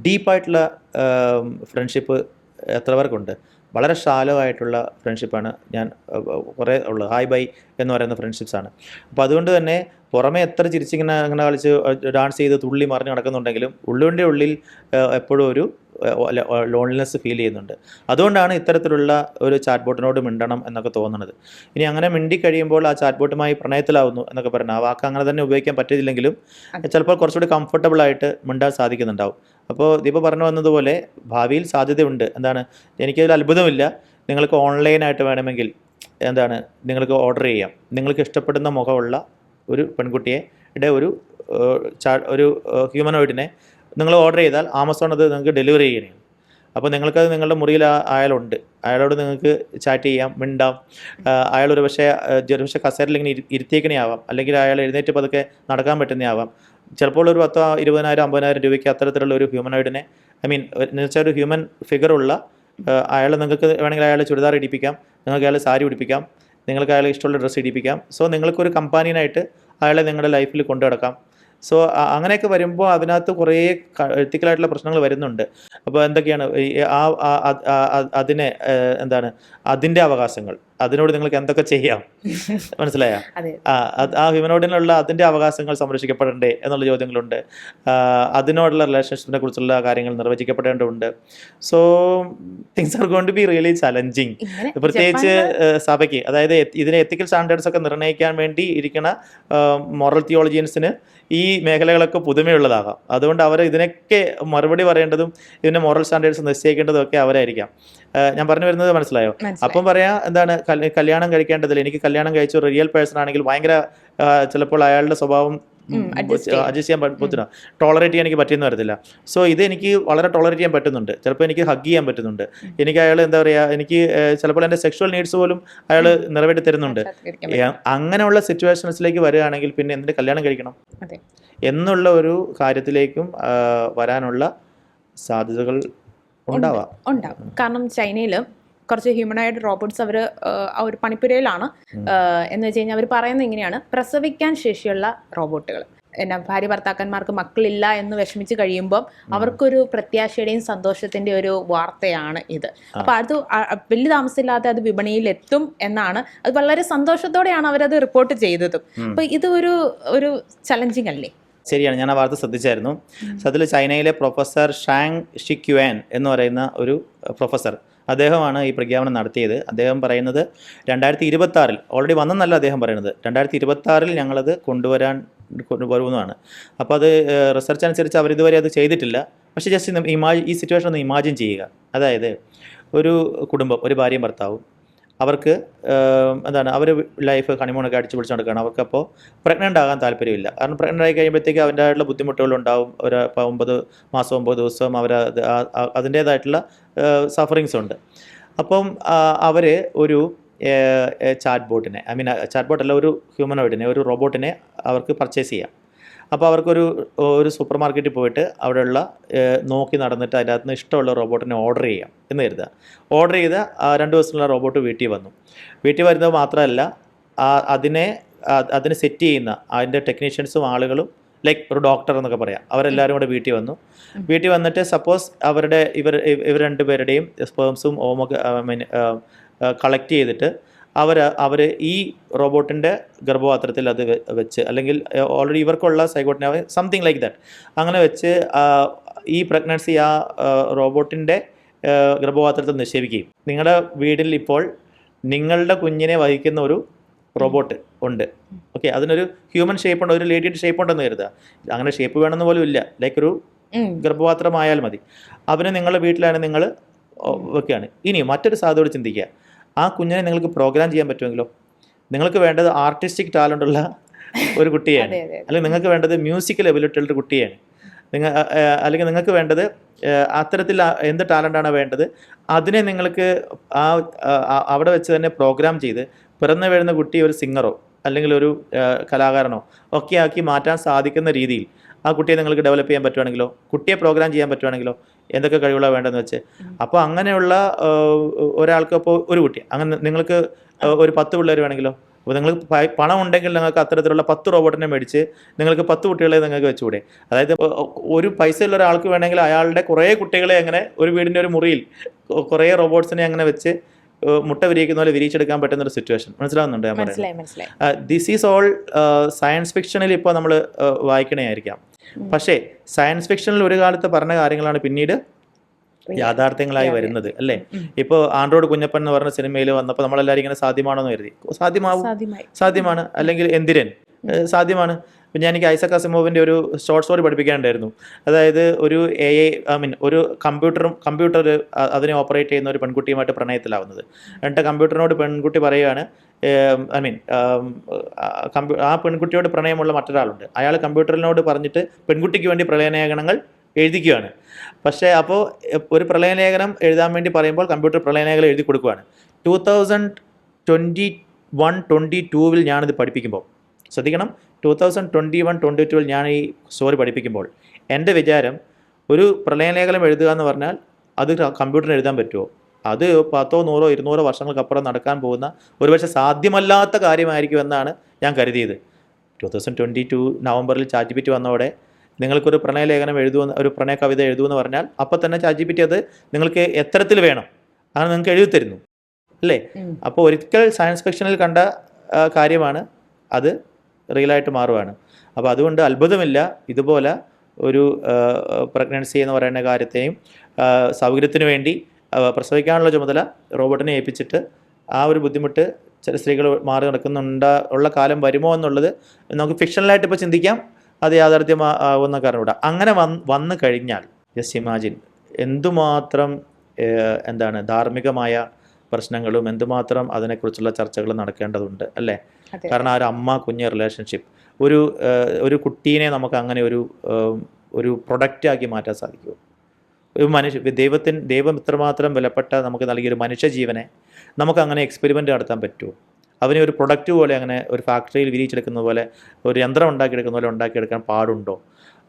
ഡീപ്പായിട്ടുള്ള ഫ്രണ്ട്ഷിപ്പ് എത്ര പേർക്കുണ്ട്? വളരെ ഷാലോ ആയിട്ടുള്ള ഫ്രണ്ട്ഷിപ്പാണ് ഞാൻ കുറേ ഉള്ളത്. ഹായ് ബൈ എന്ന് പറയുന്ന ഫ്രണ്ട്ഷിപ്സാണ്. അപ്പോൾ അതുകൊണ്ട് തന്നെ പുറമെ എത്ര ചിരിച്ചിങ്ങനെ അങ്ങനെ കളിച്ച് ഡാൻസ് ചെയ്ത് തുള്ളി മറിഞ്ഞ് നടക്കുന്നുണ്ടെങ്കിലും ഉള്ളിൻ്റെ ഉള്ളിൽ എപ്പോഴും ഒരു ലോൺലിനെസ് ഫീൽ ചെയ്യുന്നുണ്ട്. അതുകൊണ്ടാണ് ഇത്തരത്തിലുള്ള ഒരു ചാറ്റ് ബോട്ടിനോട് മിണ്ടണം എന്നൊക്കെ തോന്നുന്നത്. ഇനി അങ്ങനെ മിണ്ടി കഴിയുമ്പോൾ ആ ചാറ്റ് ബോട്ടുമായി പ്രണയത്തിലാവുന്നു എന്നൊക്കെ പറഞ്ഞാൽ ആ വാക്ക് അങ്ങനെ തന്നെ ഉപയോഗിക്കാൻ പറ്റിയില്ലെങ്കിലും ചിലപ്പോൾ കുറച്ചുകൂടി കംഫർട്ടബിളായിട്ട് മിണ്ടാൻ സാധിക്കുന്നുണ്ടാവും. അപ്പോൾ ദീപ പറഞ്ഞു വന്നതുപോലെ ഭാവിയിൽ സാധ്യതയുണ്ട്. എന്താണ്, എനിക്കതിൽ അത്ഭുതമില്ല. നിങ്ങൾക്ക് ഓൺലൈനായിട്ട് വേണമെങ്കിൽ നിങ്ങൾക്ക് ഓർഡർ ചെയ്യാം. നിങ്ങൾക്ക് ഇഷ്ടപ്പെടുന്ന മുഖമുള്ള ഒരു പെൺകുട്ടിയെ ഒരു ഹ്യൂമനോയിഡിനെ നിങ്ങൾ ഓർഡർ ചെയ്താൽ ആമസോൺ അത് നിങ്ങൾക്ക് ഡെലിവറി ചെയ്യണം. അപ്പോൾ നിങ്ങൾക്കത് നിങ്ങളുടെ മുറിയിൽ അയാളോട് നിങ്ങൾക്ക് ചാറ്റ് ചെയ്യാം, മിണ്ടാം. അയാളൊരു പക്ഷേ കസേരയിൽ ഇങ്ങനെ ഇരുത്തിയേക്കണേ ആവാം, അല്ലെങ്കിൽ അയാൾ എഴുന്നേറ്റ് പതുക്കെ നടക്കാൻ പറ്റുന്നതാവാം. ചിലപ്പോൾ ഒരു 10,000, 20,000, 50,000 രൂപയ്ക്ക് അത്തരത്തിലുള്ള ഒരു ഹ്യൂമനോയിഡിനെ എന്നുവെച്ചാൽ ഒരു ഹ്യൂമൻ ഫിഗറുള്ള അയാൾ നിങ്ങൾക്ക് വേണമെങ്കിൽ അയാൾ ചുരിദാർ ഇടിപ്പിക്കാം, നിങ്ങൾക്ക് അയാൾ സാരി ഉടിപ്പിക്കാം, നിങ്ങൾക്ക് അയാൾ ഇഷ്ടമുള്ള ഡ്രസ്സ് ഇടിപ്പിക്കാം. സോ നിങ്ങൾക്കൊരു കമ്പാനിയനായിട്ട് അയാളെ നിങ്ങളുടെ ലൈഫിൽ കൊണ്ടു നടക്കാം. സോ അങ്ങനെയൊക്കെ വരുമ്പോൾ അതിനകത്ത് കുറേ എത്തിക്കലായിട്ടുള്ള പ്രശ്നങ്ങൾ വരുന്നുണ്ട്. അപ്പോൾ എന്തൊക്കെയാണ് അതിൻ്റെ അവകാശങ്ങൾ, അതിനോട് നിങ്ങൾക്ക് എന്തൊക്കെ ചെയ്യാം, മനസ്സിലായ? ആ ഹ്യൂമനോടിനുള്ള അതിൻ്റെ അവകാശങ്ങൾ സംരക്ഷിക്കപ്പെടണ്ടേ എന്നുള്ള ചോദ്യങ്ങളുണ്ട്. അതിനോടുള്ള റിലേഷൻഷിപ്പിനെ കുറിച്ചുള്ള കാര്യങ്ങൾ നിർവചിക്കപ്പെടേണ്ടതുണ്ട്. So things are going to be really challenging. പ്രത്യേകിച്ച് സഭയ്ക്ക്, അതായത് ഇതിനെ എത്തിക്കൽ സ്റ്റാൻഡേർഡ്സ് ഒക്കെ നിർണ്ണയിക്കാൻ വേണ്ടി ഇരിക്കുന്ന മോറൽ തിയോളജിയൻസിന് ഈ മേഖലകളൊക്കെ പുതുമയുള്ളതാകാം. അതുകൊണ്ട് അവർ ഇതിനൊക്കെ മറുപടി പറയേണ്ടതും ഇതിൻ്റെ മോറൽ സ്റ്റാൻഡേർഡ്സ് നിശ്ചയിക്കേണ്ടതും ഒക്കെ അവരായിരിക്കാം. ഞാൻ പറഞ്ഞു വരുന്നത് മനസ്സിലായോ? അപ്പം പറയാം, കല്യാണം കഴിക്കേണ്ടതില്ല. എനിക്ക് കല്യാണം കഴിച്ച ഒരു റിയൽ പേഴ്സൺ ആണെങ്കിൽ ഭയങ്കര ചിലപ്പോൾ അയാളുടെ സ്വഭാവം അഡ്ജസ്റ്റ് ചെയ്യാൻ പറ്റുന്ന, ടോളറേറ്റ് ചെയ്യാൻ എനിക്ക് പറ്റിയെന്ന് വരത്തില്ല. സോ ഇത് എനിക്ക് വളരെ ടോളറേറ്റ് ചെയ്യാൻ പറ്റുന്നുണ്ട്. ചിലപ്പോൾ എനിക്ക് ഹഗ് ചെയ്യാൻ പറ്റുന്നുണ്ട്. എനിക്ക് അയാൾ എനിക്ക് ചിലപ്പോൾ എൻ്റെ സെക്ഷുവൽ നീഡ്സ് പോലും അയാൾ നിറവേറ്റി തരുന്നുണ്ട്. അങ്ങനെയുള്ള സിറ്റുവേഷൻസിലേക്ക് വരികയാണെങ്കിൽ പിന്നെ എന്തിന് കല്യാണം കഴിക്കണം എന്നുള്ള ഒരു കാര്യത്തിലേക്കും വരാനുള്ള സാധ്യതകൾ ഉണ്ടാവാം. കാരണം ചൈനയിൽ കുറച്ച് ഹ്യൂമനായിട്ട് റോബോട്ട്സ് അവർ ആ ഒരു പണിപ്പുരയിലാണ്. എന്ന് വെച്ച് കഴിഞ്ഞാൽ അവർ പറയുന്നത് ഇങ്ങനെയാണ്: പ്രസവിക്കാൻ ശേഷിയുള്ള റോബോട്ടുകൾ, ഭാര്യ ഭർത്താക്കന്മാർക്ക് മക്കളില്ല എന്ന് വിഷമിച്ച് കഴിയുമ്പം അവർക്കൊരു പ്രത്യാശയുടെയും സന്തോഷത്തിന്റെ ഒരു വാർത്തയാണ് ഇത്. അപ്പൊ അത് വലിയ താമസമില്ലാതെ അത് വിപണിയിൽ എത്തും എന്നാണ്. അത് വളരെ സന്തോഷത്തോടെയാണ് അവരത് റിപ്പോർട്ട് ചെയ്തതും. അപ്പൊ ഇത് ഒരു ചലഞ്ചിങ് അല്ലേ? ശരിയാണ്, ഞാൻ ആ വാർത്ത ശ്രദ്ധിച്ചായിരുന്നു. അതിൽ ചൈനയിലെ പ്രൊഫസർ ഷാങ് ഷിക്യുവാൻ എന്ന് പറയുന്ന ഒരു പ്രൊഫസർ, അദ്ദേഹമാണ് ഈ പ്രഖ്യാപനം നടത്തിയത്. അദ്ദേഹം പറയുന്നത് 2026 ഓൾറെഡി വന്നെന്നല്ല അദ്ദേഹം പറയുന്നത്, 2026 ഞങ്ങളത് കൊണ്ടുവരുന്നതാണ്. അപ്പോൾ അത് റിസർച്ച് അനുസരിച്ച് അവരിതുവരെ അത് ചെയ്തിട്ടില്ല. പക്ഷേ ജസ്റ്റ് ഈ സിറ്റുവേഷൻ ഒന്ന് ഇമാജിൻ ചെയ്യുക. അതായത് ഒരു കുടുംബം, ഒരു ഭാര്യയും ഭർത്താവും, അവർക്ക് അവർ ലൈഫ് ഹണിമൂണൊക്കെ അടിച്ചു പിടിച്ച് നടക്കുകയാണ്. അവർക്കപ്പോൾ പ്രഗ്നൻ്റ് ആകാൻ താല്പര്യമില്ല. കാരണം പ്രഗ്നൻ്റ് ആയി കഴിയുമ്പോഴത്തേക്ക് അവൻ്റേതായിട്ടുള്ള ബുദ്ധിമുട്ടുകളുണ്ടാവും. ഒരു 9 മാസം 9 ദിവസം അതിൻ്റേതായിട്ടുള്ള സഫറിങ്സ് ഉണ്ട്. അപ്പം അവർ ഒരു ചാറ്റ് ബോട്ടിനെ, ചാറ്റ് ബോട്ടല്ല, ഒരു ഹ്യൂമനോയിഡിനെ, ഒരു റോബോട്ടിനെ അവർക്ക് പർച്ചേസ് ചെയ്യാം. അപ്പോൾ അവർക്കൊരു സൂപ്പർ മാർക്കറ്റിൽ പോയിട്ട് അവിടെയുള്ള നോക്കി നടന്നിട്ട് അതിൻ്റെ അകത്ത് നിന്ന് ഇഷ്ടമുള്ള റോബോട്ടിനെ ഓർഡർ ചെയ്യാം എന്ന് കരുതുക. ഓർഡർ ചെയ്ത് 2 ദിവസത്തിനുള്ള റോബോട്ട് വീട്ടിൽ വന്നു. വീട്ടിൽ വരുന്നത് മാത്രമല്ല, അതിനെ സെറ്റ് ചെയ്യുന്ന അതിൻ്റെ ടെക്നീഷ്യൻസും ആളുകളും, ലൈക്ക് ഒരു ഡോക്ടർ എന്നൊക്കെ പറയാം, അവരെല്ലാവരും കൂടെ വീട്ടിൽ വന്നു. വീട്ടിൽ വന്നിട്ട് സപ്പോസ് ഇവർ 2 പേരുടെയും സ്പേംസും ഓമൊക്കെ കളക്ട് ചെയ്തിട്ട് അവർ ഈ റോബോട്ടിൻ്റെ ഗർഭപാത്രത്തിൽ അത് വെച്ച്, അല്ലെങ്കിൽ ഓൾറെഡി ഇവർക്കുള്ള സൈഗോട്ടിനെ സംതിങ് ലൈക്ക് ദാറ്റ് അങ്ങനെ വെച്ച് ഈ പ്രഗ്നൻസി ആ റോബോട്ടിൻ്റെ ഗർഭപാത്രത്തിൽ നിക്ഷേപിക്കുകയും, നിങ്ങളുടെ വീട്ടിൽ ഇപ്പോൾ നിങ്ങളുടെ കുഞ്ഞിനെ വഹിക്കുന്ന ഒരു റോബോട്ട് ഉണ്ട്. ഓക്കെ, അതിനൊരു ഹ്യൂമൻ ഷേപ്പ് ഉണ്ട്, ഒരു ലേഡിയുടെ ഷേപ്പ് ഉണ്ടെന്ന് കരുതുക. അങ്ങനെ ഷേപ്പ് വേണമെന്ന് പോലും ഇല്ല, ലൈക്ക് ഒരു ഗർഭപാത്രമായാൽ മതി. അവന് നിങ്ങളുടെ വീട്ടിലാണ് നിങ്ങൾ വെക്കുകയാണ്. ഇനി മറ്റൊരു സാധ്യതയോട് ചിന്തിക്കുക. ആ കുഞ്ഞിനെ നിങ്ങൾക്ക് പ്രോഗ്രാം ചെയ്യാൻ പറ്റുമെങ്കിലോ? നിങ്ങൾക്ക് വേണ്ടത് ആർട്ടിസ്റ്റിക് ടാലൻ്റുള്ള ഒരു കുട്ടിയാണ്, അതെ അതെ അല്ലെങ്കിൽ നിങ്ങൾക്ക് വേണ്ടത് മ്യൂസിക്കൽ എബിലിറ്റി ഉള്ള ഒരു കുട്ടിയാണ്. അല്ലെങ്കിൽ നിങ്ങൾക്ക് വേണ്ടത് അത്തരത്തിൽ എന്ത് ടാലൻ്റാണ് വേണ്ടത് അതിനെ നിങ്ങൾക്ക് അവിടെ വെച്ച് തന്നെ പ്രോഗ്രാം ചെയ്ത് പിറന്നു വീഴുന്ന കുട്ടി ഒരു സിംഗറോ അല്ലെങ്കിൽ ഒരു കലാകാരനോ ഒക്കെ ആക്കി മാറ്റാൻ സാധിക്കുന്ന രീതിയിൽ ആ കുട്ടിയെ നിങ്ങൾക്ക് ഡെവലപ്പ് ചെയ്യാൻ പറ്റുവാണെങ്കിലോ, കുട്ടിയെ പ്രോഗ്രാം ചെയ്യാൻ പറ്റുവാണെങ്കിലോ, എന്തൊക്കെ കഴിവുകളാണ് വേണ്ടതെന്ന് വെച്ച്. അപ്പോൾ അങ്ങനെയുള്ള ഒരാൾക്ക്, അപ്പോൾ ഒരു കുട്ടി അങ്ങനെ നിങ്ങൾക്ക് ഒരു 10 പിള്ളേർ വേണമെങ്കിലോ, അപ്പോൾ നിങ്ങൾക്ക് പണം ഉണ്ടെങ്കിൽ നിങ്ങൾക്ക് അത്തരത്തിലുള്ള 10 റോബോട്ടിനെ മേടിച്ച് നിങ്ങൾക്ക് 10 കുട്ടികളെ നിങ്ങൾക്ക് വെച്ചുകൂടെ? അതായത് ഒരു പൈസ ഉള്ള ഒരാൾക്ക് വേണമെങ്കിൽ അയാളുടെ കുറേ കുട്ടികളെ അങ്ങനെ ഒരു വീടിൻ്റെ ഒരു മുറിയിൽ കുറേ റോബോട്ട്സിനെ അങ്ങനെ വെച്ച് മുട്ട വിരിയിക്കുന്ന പോലെ വിരിയിച്ചെടുക്കാൻ പറ്റുന്ന ഒരു സിറ്റുവേഷൻ. മനസ്സിലാവുന്നുണ്ട് ഞാൻ പറയുന്നത്? ദിസ് ഈസ് ഓൾ സയൻസ് ഫിക്ഷനിൽ ഇപ്പോൾ നമ്മൾ വായിക്കണമായിരിക്കാം. പക്ഷേ സയൻസ് ഫിക്ഷനിൽ ഒരു കാലത്ത് പറഞ്ഞ കാര്യങ്ങളാണ് പിന്നീട് യാഥാർത്ഥ്യങ്ങളായി വരുന്നത്, അല്ലേ? ഇപ്പോൾ ആൻഡ്രോയിഡ് കുഞ്ഞപ്പൻ എന്ന് പറഞ്ഞ സിനിമയിൽ വന്നപ്പോൾ നമ്മളെല്ലാവരും ഇങ്ങനെ സാധ്യമാണെന്ന് കരുതി. സാധ്യമാണ്. അല്ലെങ്കിൽ എന്തിരൻ സാധ്യമാണ്. പിന്നെ എനിക്ക് ഐസക് അസിമോവിൻ്റെ ഒരു ഷോർട്ട് സ്റ്റോറി പഠിപ്പിക്കാനുണ്ടായിരുന്നു. അതായത് ഒരു ഒരു കമ്പ്യൂട്ടർ അതിനെ ഓപ്പറേറ്റ് ചെയ്യുന്ന ഒരു പെൺകുട്ടിയുമായിട്ട് പ്രണയത്തിലാവുന്നത്. എന്നിട്ട് കമ്പ്യൂട്ടറിനോട് പെൺകുട്ടി പറയുകയാണ്, ആ പെൺകുട്ടിയോട് പ്രണയമുള്ള മറ്റൊരാളുണ്ട്. അയാൾ കമ്പ്യൂട്ടറിനോട് പറഞ്ഞിട്ട് പെൺകുട്ടിക്ക് വേണ്ടി പ്രളയലേഖനങ്ങൾ എഴുതിക്കുകയാണ്. പക്ഷേ അപ്പോൾ ഒരു പ്രളയലേഖനം എഴുതാൻ വേണ്ടി പറയുമ്പോൾ കമ്പ്യൂട്ടർ പ്രളയലേഖനം എഴുതി കൊടുക്കുകയാണ്. 2021-22 ഞാനിത് പഠിപ്പിക്കുമ്പോൾ, ശ്രദ്ധിക്കണം, 2021-22 ഞാൻ ഈ സ്റ്റോറി പഠിപ്പിക്കുമ്പോൾ എൻ്റെ വിചാരം, ഒരു പ്രളയലേഖനം എഴുതുക എന്ന് പറഞ്ഞാൽ അത് കമ്പ്യൂട്ടറിന് എഴുതാൻ പറ്റുമോ? അത് 10, 100, 200 വർഷങ്ങൾക്കപ്പുറം നടക്കാൻ പോകുന്ന ഒരുപക്ഷെ സാധ്യമല്ലാത്ത കാര്യമായിരിക്കും എന്നാണ് ഞാൻ കരുതിയത്. 2022 നവംബറിൽ ChatGPT വന്നതോടെ നിങ്ങൾക്കൊരു പ്രണയലേഖനം എഴുതുമെന്ന്, ഒരു പ്രണയ കവിത എഴുതുമെന്ന് പറഞ്ഞാൽ അപ്പം തന്നെ ChatGPT അത് നിങ്ങൾക്ക് എത്തരത്തിൽ വേണം അങ്ങനെ നിങ്ങൾക്ക് എഴുതി തരുന്നു, അല്ലേ? അപ്പോൾ ഒരിക്കൽ സയൻസ് ഫിക്ഷനിൽ കണ്ട കാര്യമാണ് അത് റിയലായിട്ട് മാറുകയാണ്. അപ്പോൾ അതുകൊണ്ട് അത്ഭുതമില്ല ഇതുപോലെ ഒരു പ്രഗ്നൻസി എന്ന് പറയുന്ന കാര്യത്തെയും സൗകര്യത്തിന് വേണ്ടി പ്രസവിക്കാനുള്ള ചുമതല റോബോട്ടിനെ ഏൽപ്പിച്ചിട്ട് ആ ഒരു ബുദ്ധിമുട്ട് ചില സ്ത്രീകൾ മാറി ഉള്ള കാലം വരുമോ എന്നുള്ളത് നമുക്ക് ഫിക്ഷണലായിട്ട് ഇപ്പോൾ ചിന്തിക്കാം. അത് യാഥാർത്ഥ്യമാവുന്ന കാരണം ഇവിടെ അങ്ങനെ വന്നു കഴിഞ്ഞാൽ ജസ്റ്റ് ഇമാജിൻ എന്തുമാത്രം ധാർമ്മികമായ പ്രശ്നങ്ങളും എന്തുമാത്രം അതിനെക്കുറിച്ചുള്ള ചർച്ചകളും നടക്കേണ്ടതുണ്ട്, അല്ലേ? കാരണം ആ ഒരു അമ്മ കുഞ്ഞ് റിലേഷൻഷിപ്പ്, ഒരു കുട്ടീനെ നമുക്ക് അങ്ങനെ ഒരു പ്രൊഡക്റ്റാക്കി മാറ്റാൻ സാധിക്കുമോ? ഒരു ദൈവം ഇത്രമാത്രം വിലപ്പെട്ട നമുക്ക് നൽകിയൊരു മനുഷ്യജീവനെ നമുക്ക് അങ്ങനെ എക്സ്പെരിമെൻ്റ് നടത്താൻ പറ്റുമോ? അവനെ ഒരു പ്രൊഡക്റ്റ് പോലെ അങ്ങനെ ഒരു ഫാക്ടറിയിൽ വിരിയിച്ചെടുക്കുന്ന പോലെ, ഒരു യന്ത്രം ഉണ്ടാക്കിയെടുക്കുന്ന പോലെ ഉണ്ടാക്കിയെടുക്കാൻ പാടുണ്ടോ?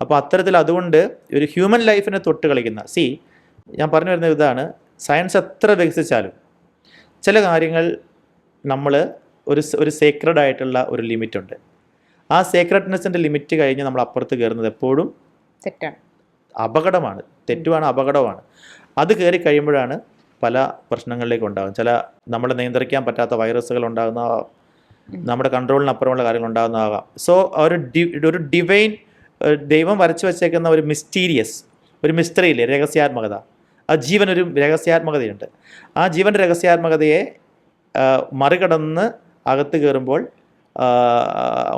അപ്പോൾ അത്തരത്തിൽ അതുകൊണ്ട് ഒരു ഹ്യൂമൻ ലൈഫിനെ തൊട്ട് കളിക്കുന്ന ഞാൻ പറഞ്ഞു വരുന്ന ഇതാണ്, സയൻസ് എത്ര വികസിച്ചാലും ചില കാര്യങ്ങൾ നമ്മൾ ഒരു സേക്രഡ് ആയിട്ടുള്ള ഒരു ലിമിറ്റുണ്ട്. ആ സേക്രഡ്നെസ്സിൻ്റെ ലിമിറ്റ് കഴിഞ്ഞ് നമ്മൾ അപ്പുറത്ത് കയറുന്നത് എപ്പോഴും തെറ്റാണ്, അപകടമാണ്. തെറ്റുമാണ്, അപകടമാണ്. അത് കയറി കഴിയുമ്പോഴാണ് പല പ്രശ്നങ്ങളിലേക്ക് ഉണ്ടാകും. ചില നമ്മളെ നിയന്ത്രിക്കാൻ പറ്റാത്ത വൈറസുകൾ ഉണ്ടാകുന്നതാകാം, നമ്മുടെ കൺട്രോളിനപ്പുറമുള്ള കാര്യങ്ങൾ ഉണ്ടാകുന്നതാകാം. സോ ഒരു ഡിവൈൻ ദൈവം വരച്ചു വച്ചേക്കുന്ന ഒരു ഒരു മിസ്റ്ററിയില്ലേ, രഹസ്യാത്മകത. ആ ജീവനൊരു രഹസ്യാത്മകതയുണ്ട്. ആ ജീവൻ്റെ രഹസ്യാത്മകതയെ മറികടന്ന് അകത്ത് കയറുമ്പോൾ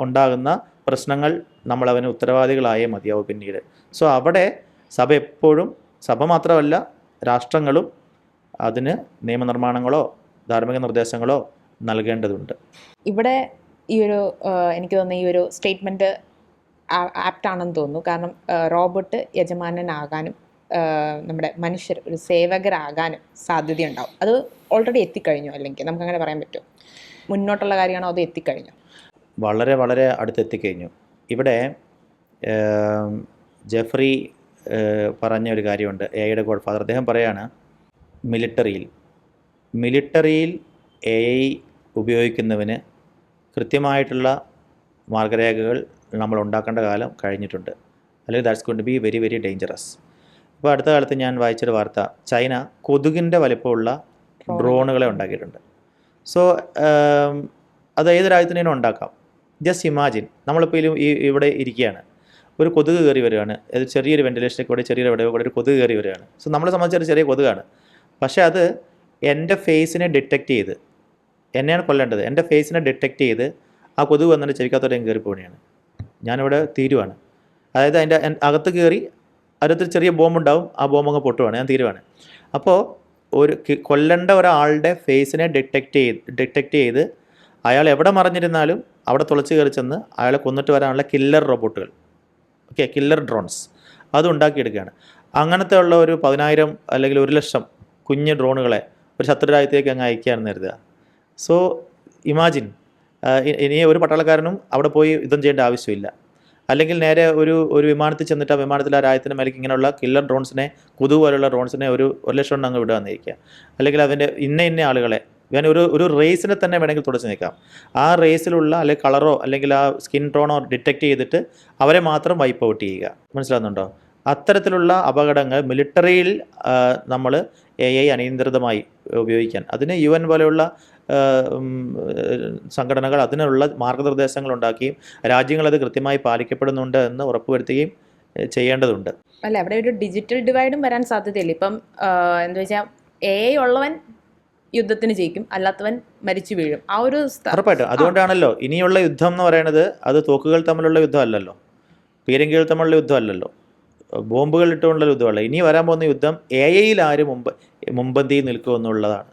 ഉണ്ടാകുന്ന പ്രശ്നങ്ങൾ നമ്മളവന് ഉത്തരവാദികളായേ മതിയാവും പിന്നീട്. സോ അവിടെ സഭ മാത്രമല്ല രാഷ്ട്രങ്ങളും അതിന് നിയമനിർമ്മാണങ്ങളോ ധാർമ്മിക നിർദ്ദേശങ്ങളോ നൽകേണ്ടതുണ്ട്. ഇവിടെ ഈ ഒരു എനിക്ക് തോന്നുന്നു ഈ ഒരു സ്റ്റേറ്റ്മെൻറ്റ് ആപ്റ്റാണെന്ന് തോന്നുന്നു. കാരണം റോബോട്ട് യജമാനനാകാനും നമ്മുടെ മനുഷ്യർ ഒരു സേവകരാകാനും സാധ്യതയുണ്ടാവും. അത് ഓൾറെഡി എത്തിക്കഴിഞ്ഞു, അല്ലെങ്കിൽ നമുക്കങ്ങനെ പറയാൻ പറ്റുമോ? മുന്നോട്ടുള്ള കാര്യമാണോ അത് എത്തിക്കഴിഞ്ഞു? വളരെ വളരെ അടുത്തെത്തിക്കഴിഞ്ഞു. ഇവിടെ ജെഫ്രി പറഞ്ഞ ഒരു കാര്യമുണ്ട്, AI ഗോഡ് ഫാദർ. അദ്ദേഹം പറയാണ്, മിലിട്ടറിയിൽ AI ഉപയോഗിക്കുന്നവന് കൃത്യമായിട്ടുള്ള മാർഗരേഖകൾ നമ്മൾ ഉണ്ടാക്കേണ്ട കാലം കഴിഞ്ഞിട്ടുണ്ട്, അല്ലെങ്കിൽ that's going to be very very dangerous. ഇപ്പോൾ അടുത്ത കാലത്ത് ഞാൻ വായിച്ചൊരു വാർത്ത, ചൈന കൊതുകിൻ്റെ വലിപ്പമുള്ള ഡ്രോണുകളെ ഉണ്ടാക്കിയിട്ടുണ്ട്. സോ അത് ഏത് രാജ്യത്തിനും ഉണ്ടാക്കാം. ജസ്റ്റ് ഇമാജിൻ, നമ്മളിപ്പോൾ ഇവിടെ ഇരിക്കുകയാണ്, ഒരു കൊതുക് കയറി വരികയാണ്, അത് ചെറിയൊരു വെന്റിലേഷനിൽ കൂടെ ചെറിയൊരു വിടവ് കൂടെ ഒരു കൊതുക് കയറി വരികയാണ്. സോ നമ്മളെ സംബന്ധിച്ചൊരു ചെറിയ കൊതുകാണ്. പക്ഷേ അത് എൻ്റെ ഫേസിനെ ഡിറ്റക്റ്റ് ചെയ്ത് എന്നെയാണ് കൊല്ലേണ്ടത്. എൻ്റെ ഫേസിനെ ഡിറ്റക്റ്റ് ചെയ്ത് ആ കൊതുക് വന്നിട്ട് ചെവിക്കാത്തോടെയും കയറി പോവുകയാണ്. ഞാനിവിടെ തീരുവാണ്. അതായത് അതിൻ്റെ അകത്ത് കയറി അതിനകത്ത് ചെറിയ ബോംബുണ്ടാവും, ആ ബോംബ് അങ്ങ് പൊട്ടുവാണ്, ഞാൻ തീരുവാണ്. അപ്പോൾ കൊല്ലേണ്ട ഒരാളുടെ ഫേസിനെ ഡിറ്റക്റ്റ് ചെയ്ത് അയാൾ എവിടെ മറിഞ്ഞിരുന്നാലും അവിടെ തുളച്ച് കയറി ചെന്ന് അയാളെ കൊന്നിട്ട് വരാനുള്ള കില്ലർ റോബോട്ടുകൾ, ഓക്കെ, കില്ലർ ഡ്രോൺസ് അത് ഉണ്ടാക്കിയെടുക്കുകയാണ്. അങ്ങനത്തെ ഉള്ള ഒരു 10,000 അല്ലെങ്കിൽ 1,00,000 കുഞ്ഞ് ഡ്രോണുകളെ ഒരു ശത്രുരാജ്യത്തേക്ക് അങ്ങ് അയക്കുകയാണെന്ന് കരുതുക. സോ ഇമാജിൻ, ഇനി ഒരു പട്ടാളക്കാരനും അവിടെ പോയി യുദ്ധം ചെയ്യേണ്ട ആവശ്യമില്ല. അല്ലെങ്കിൽ നേരെ ഒരു വിമാനത്തിൽ ചെന്നിട്ട് ആ വിമാനത്തിൽ ആ രാജ്യത്തിൻ്റെ മേലേക്ക് ഇങ്ങനെയുള്ള കില്ലർ ഡ്രോൺസിനെ, കൊതു പോലുള്ള ഡ്രോൺസിനെ 1,00,000 അങ്ങ് വിടുക എന്നിരിക്കുക. അല്ലെങ്കിൽ അതിൻ്റെ ഇന്ന ആളുകളെ ഞാൻ ഒരു റേസിനെ തന്നെ വേണമെങ്കിൽ തുടച്ച് നിൽക്കാം. ആ റേസിലുള്ള അല്ലെങ്കിൽ കളറോ അല്ലെങ്കിൽ ആ സ്കിൻ ടോണോ ഡിറ്റക്റ്റ് ചെയ്തിട്ട് അവരെ മാത്രം വൈപ്പ് ഔട്ട് ചെയ്യുക. മനസ്സിലാകുന്നുണ്ടോ? അത്തരത്തിലുള്ള അപകടങ്ങൾ മിലിറ്ററിയിൽ നമ്മൾ AI അനിയന്ത്രിതമായി ഉപയോഗിക്കാൻ, അതിന് UN പോലെയുള്ള സംഘടനകൾ അതിനുള്ള മാർഗനിർദ്ദേശങ്ങൾ ഉണ്ടാക്കുകയും രാജ്യങ്ങളത് കൃത്യമായി പാലിക്കപ്പെടുന്നുണ്ട് എന്ന് ഉറപ്പുവരുത്തുകയും ചെയ്യേണ്ടതുണ്ട്. അല്ല, അവിടെ ഒരു ഡിജിറ്റൽ ഡിവൈഡും വരാൻ സാധ്യതയില്ല. ഇപ്പം എന്താ വെച്ചാൽ AI ഉള്ളവൻ യുദ്ധത്തിന് ജയിക്കും, അല്ലാത്തവൻ മരിച്ചു വീഴും. ആ ഒരു ഉറപ്പായിട്ടും. അതുകൊണ്ടാണല്ലോ ഇനിയുള്ള യുദ്ധം എന്ന് പറയുന്നത് അത് തോക്കുകൾ തമ്മിലുള്ള യുദ്ധമല്ലല്ലോ, പീരങ്കികൾ തമ്മിലുള്ള യുദ്ധമല്ലല്ലോ, ബോംബുകൾ ഇട്ടുകൊണ്ടുള്ള യുദ്ധമല്ല. ഇനി വരാൻ പോകുന്ന യുദ്ധം AI ആര് മുമ്പന്തിയിൽ നിൽക്കുമെന്നുള്ളതാണ്.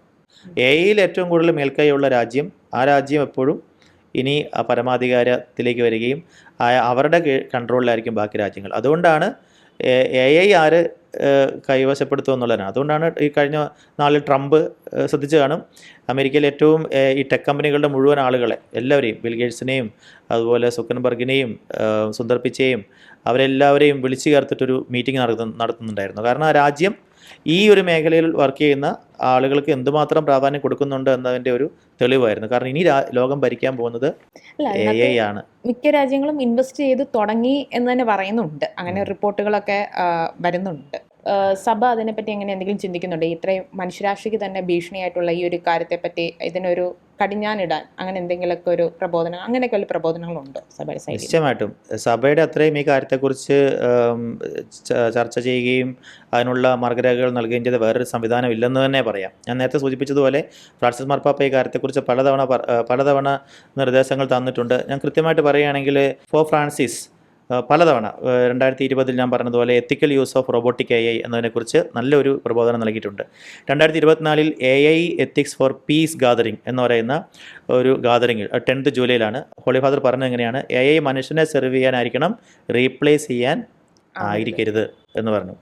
AI ഏറ്റവും കൂടുതൽ മേൽക്കൈയുള്ള രാജ്യം, ആ രാജ്യം എപ്പോഴും ഇനി ആ പരമാധികാരത്തിലേക്ക് വരികയും അവരുടെ കൺട്രോളിലായിരിക്കും ബാക്കി രാജ്യങ്ങൾ. അതുകൊണ്ടാണ് AI ആര് കൈവശപ്പെടുത്തുക എന്നുള്ളതാണ്. അതുകൊണ്ടാണ് ഈ കഴിഞ്ഞ നാളിൽ ട്രംപ് ശ്രദ്ധിച്ചു കാണും, അമേരിക്കയിൽ ഏറ്റവും ഈ ടെക് കമ്പനികളുടെ മുഴുവൻ ആളുകളെ എല്ലാവരെയും, ബിൽഗേറ്റ്സിനെയും അതുപോലെ സുക്കൻബർഗിനെയും സുന്ദർ പിച്ചയെയും അവരെല്ലാവരെയും വിളിച്ചു ചേർത്തിട്ടൊരു മീറ്റിംഗ് നടത്തുന്നുണ്ടായിരുന്നു. കാരണം ആ രാജ്യം ഈ ഒരു മേഖലയിൽ വർക്ക് ചെയ്യുന്ന ആളുകൾക്ക് എന്തുമാത്രം പ്രാധാന്യം കൊടുക്കുന്നുണ്ട് എന്നതിൻ്റെ ഒരു തെളിവായിരുന്നു. കാരണം ഇനി ലോകം ഭരിക്കാൻ പോകുന്നത് AI ആണ്. മിക്ക രാജ്യങ്ങളും ഇൻവെസ്റ്റ് ചെയ്ത് തുടങ്ങി എന്ന് തന്നെ പറയുന്നുണ്ട്. അങ്ങനെ റിപ്പോർട്ടുകളൊക്കെ വരുന്നുണ്ട്. സഭ അതിനെപ്പറ്റി എങ്ങനെ എന്തെങ്കിലും ചിന്തിക്കുന്നുണ്ട്? ഇത്രയും മനുഷ്യരാശിക്ക് തന്നെ ഭീഷണിയായിട്ടുള്ള ഈ ഒരു കാര്യത്തെപ്പറ്റി ഇതിനൊരു കടിഞ്ഞാനിടാൻ അങ്ങനെ എന്തെങ്കിലുമൊക്കെ ഒരു പ്രബോധനം, അങ്ങനെയൊക്കെ വല്ല പ്രബോധനങ്ങളുണ്ടോ സഭയുടെ സൈഡിൽ? നിശ്ചയമായിട്ടും സഭയുടെ അത്രയും ഈ കാര്യത്തെക്കുറിച്ച് ചർച്ച ചെയ്യുകയും അതിനുള്ള മാർഗ്ഗരേഖകൾ നൽകുകയും ചെയ്ത വേറൊരു സംവിധാനം ഇല്ലെന്ന് തന്നെ പറയാം. ഞാൻ നേരത്തെ സൂചിപ്പിച്ചതുപോലെ ഫ്രാൻസിസ് മാർപ്പാപ്പ ഈ കാര്യത്തെക്കുറിച്ച് പലതവണ നിർദ്ദേശങ്ങൾ തന്നിട്ടുണ്ട്. ഞാൻ കൃത്യമായിട്ട് പറയുകയാണെങ്കിൽ പോപ്പ് ഫ്രാൻസിസ് പലതവണ 2020 ഞാൻ പറഞ്ഞതുപോലെ ethical use of robotic AI എന്നതിനെക്കുറിച്ച് നല്ലൊരു പ്രബോധനം നൽകിയിട്ടുണ്ട്. 2024 AI ethics for peace gathering എന്ന് പറയുന്ന ഒരു ഗാദറിംഗിൽ 10th ജൂലൈയിലാണ് ഹോളി ഫാദർ പറഞ്ഞത് എങ്ങനെയാണ്, AI മനുഷ്യനെ സെർവ് ചെയ്യാനായിരിക്കണം, റീപ്ലേസ് ചെയ്യാൻ ആയിരിക്കരുത് എന്ന് പറഞ്ഞു.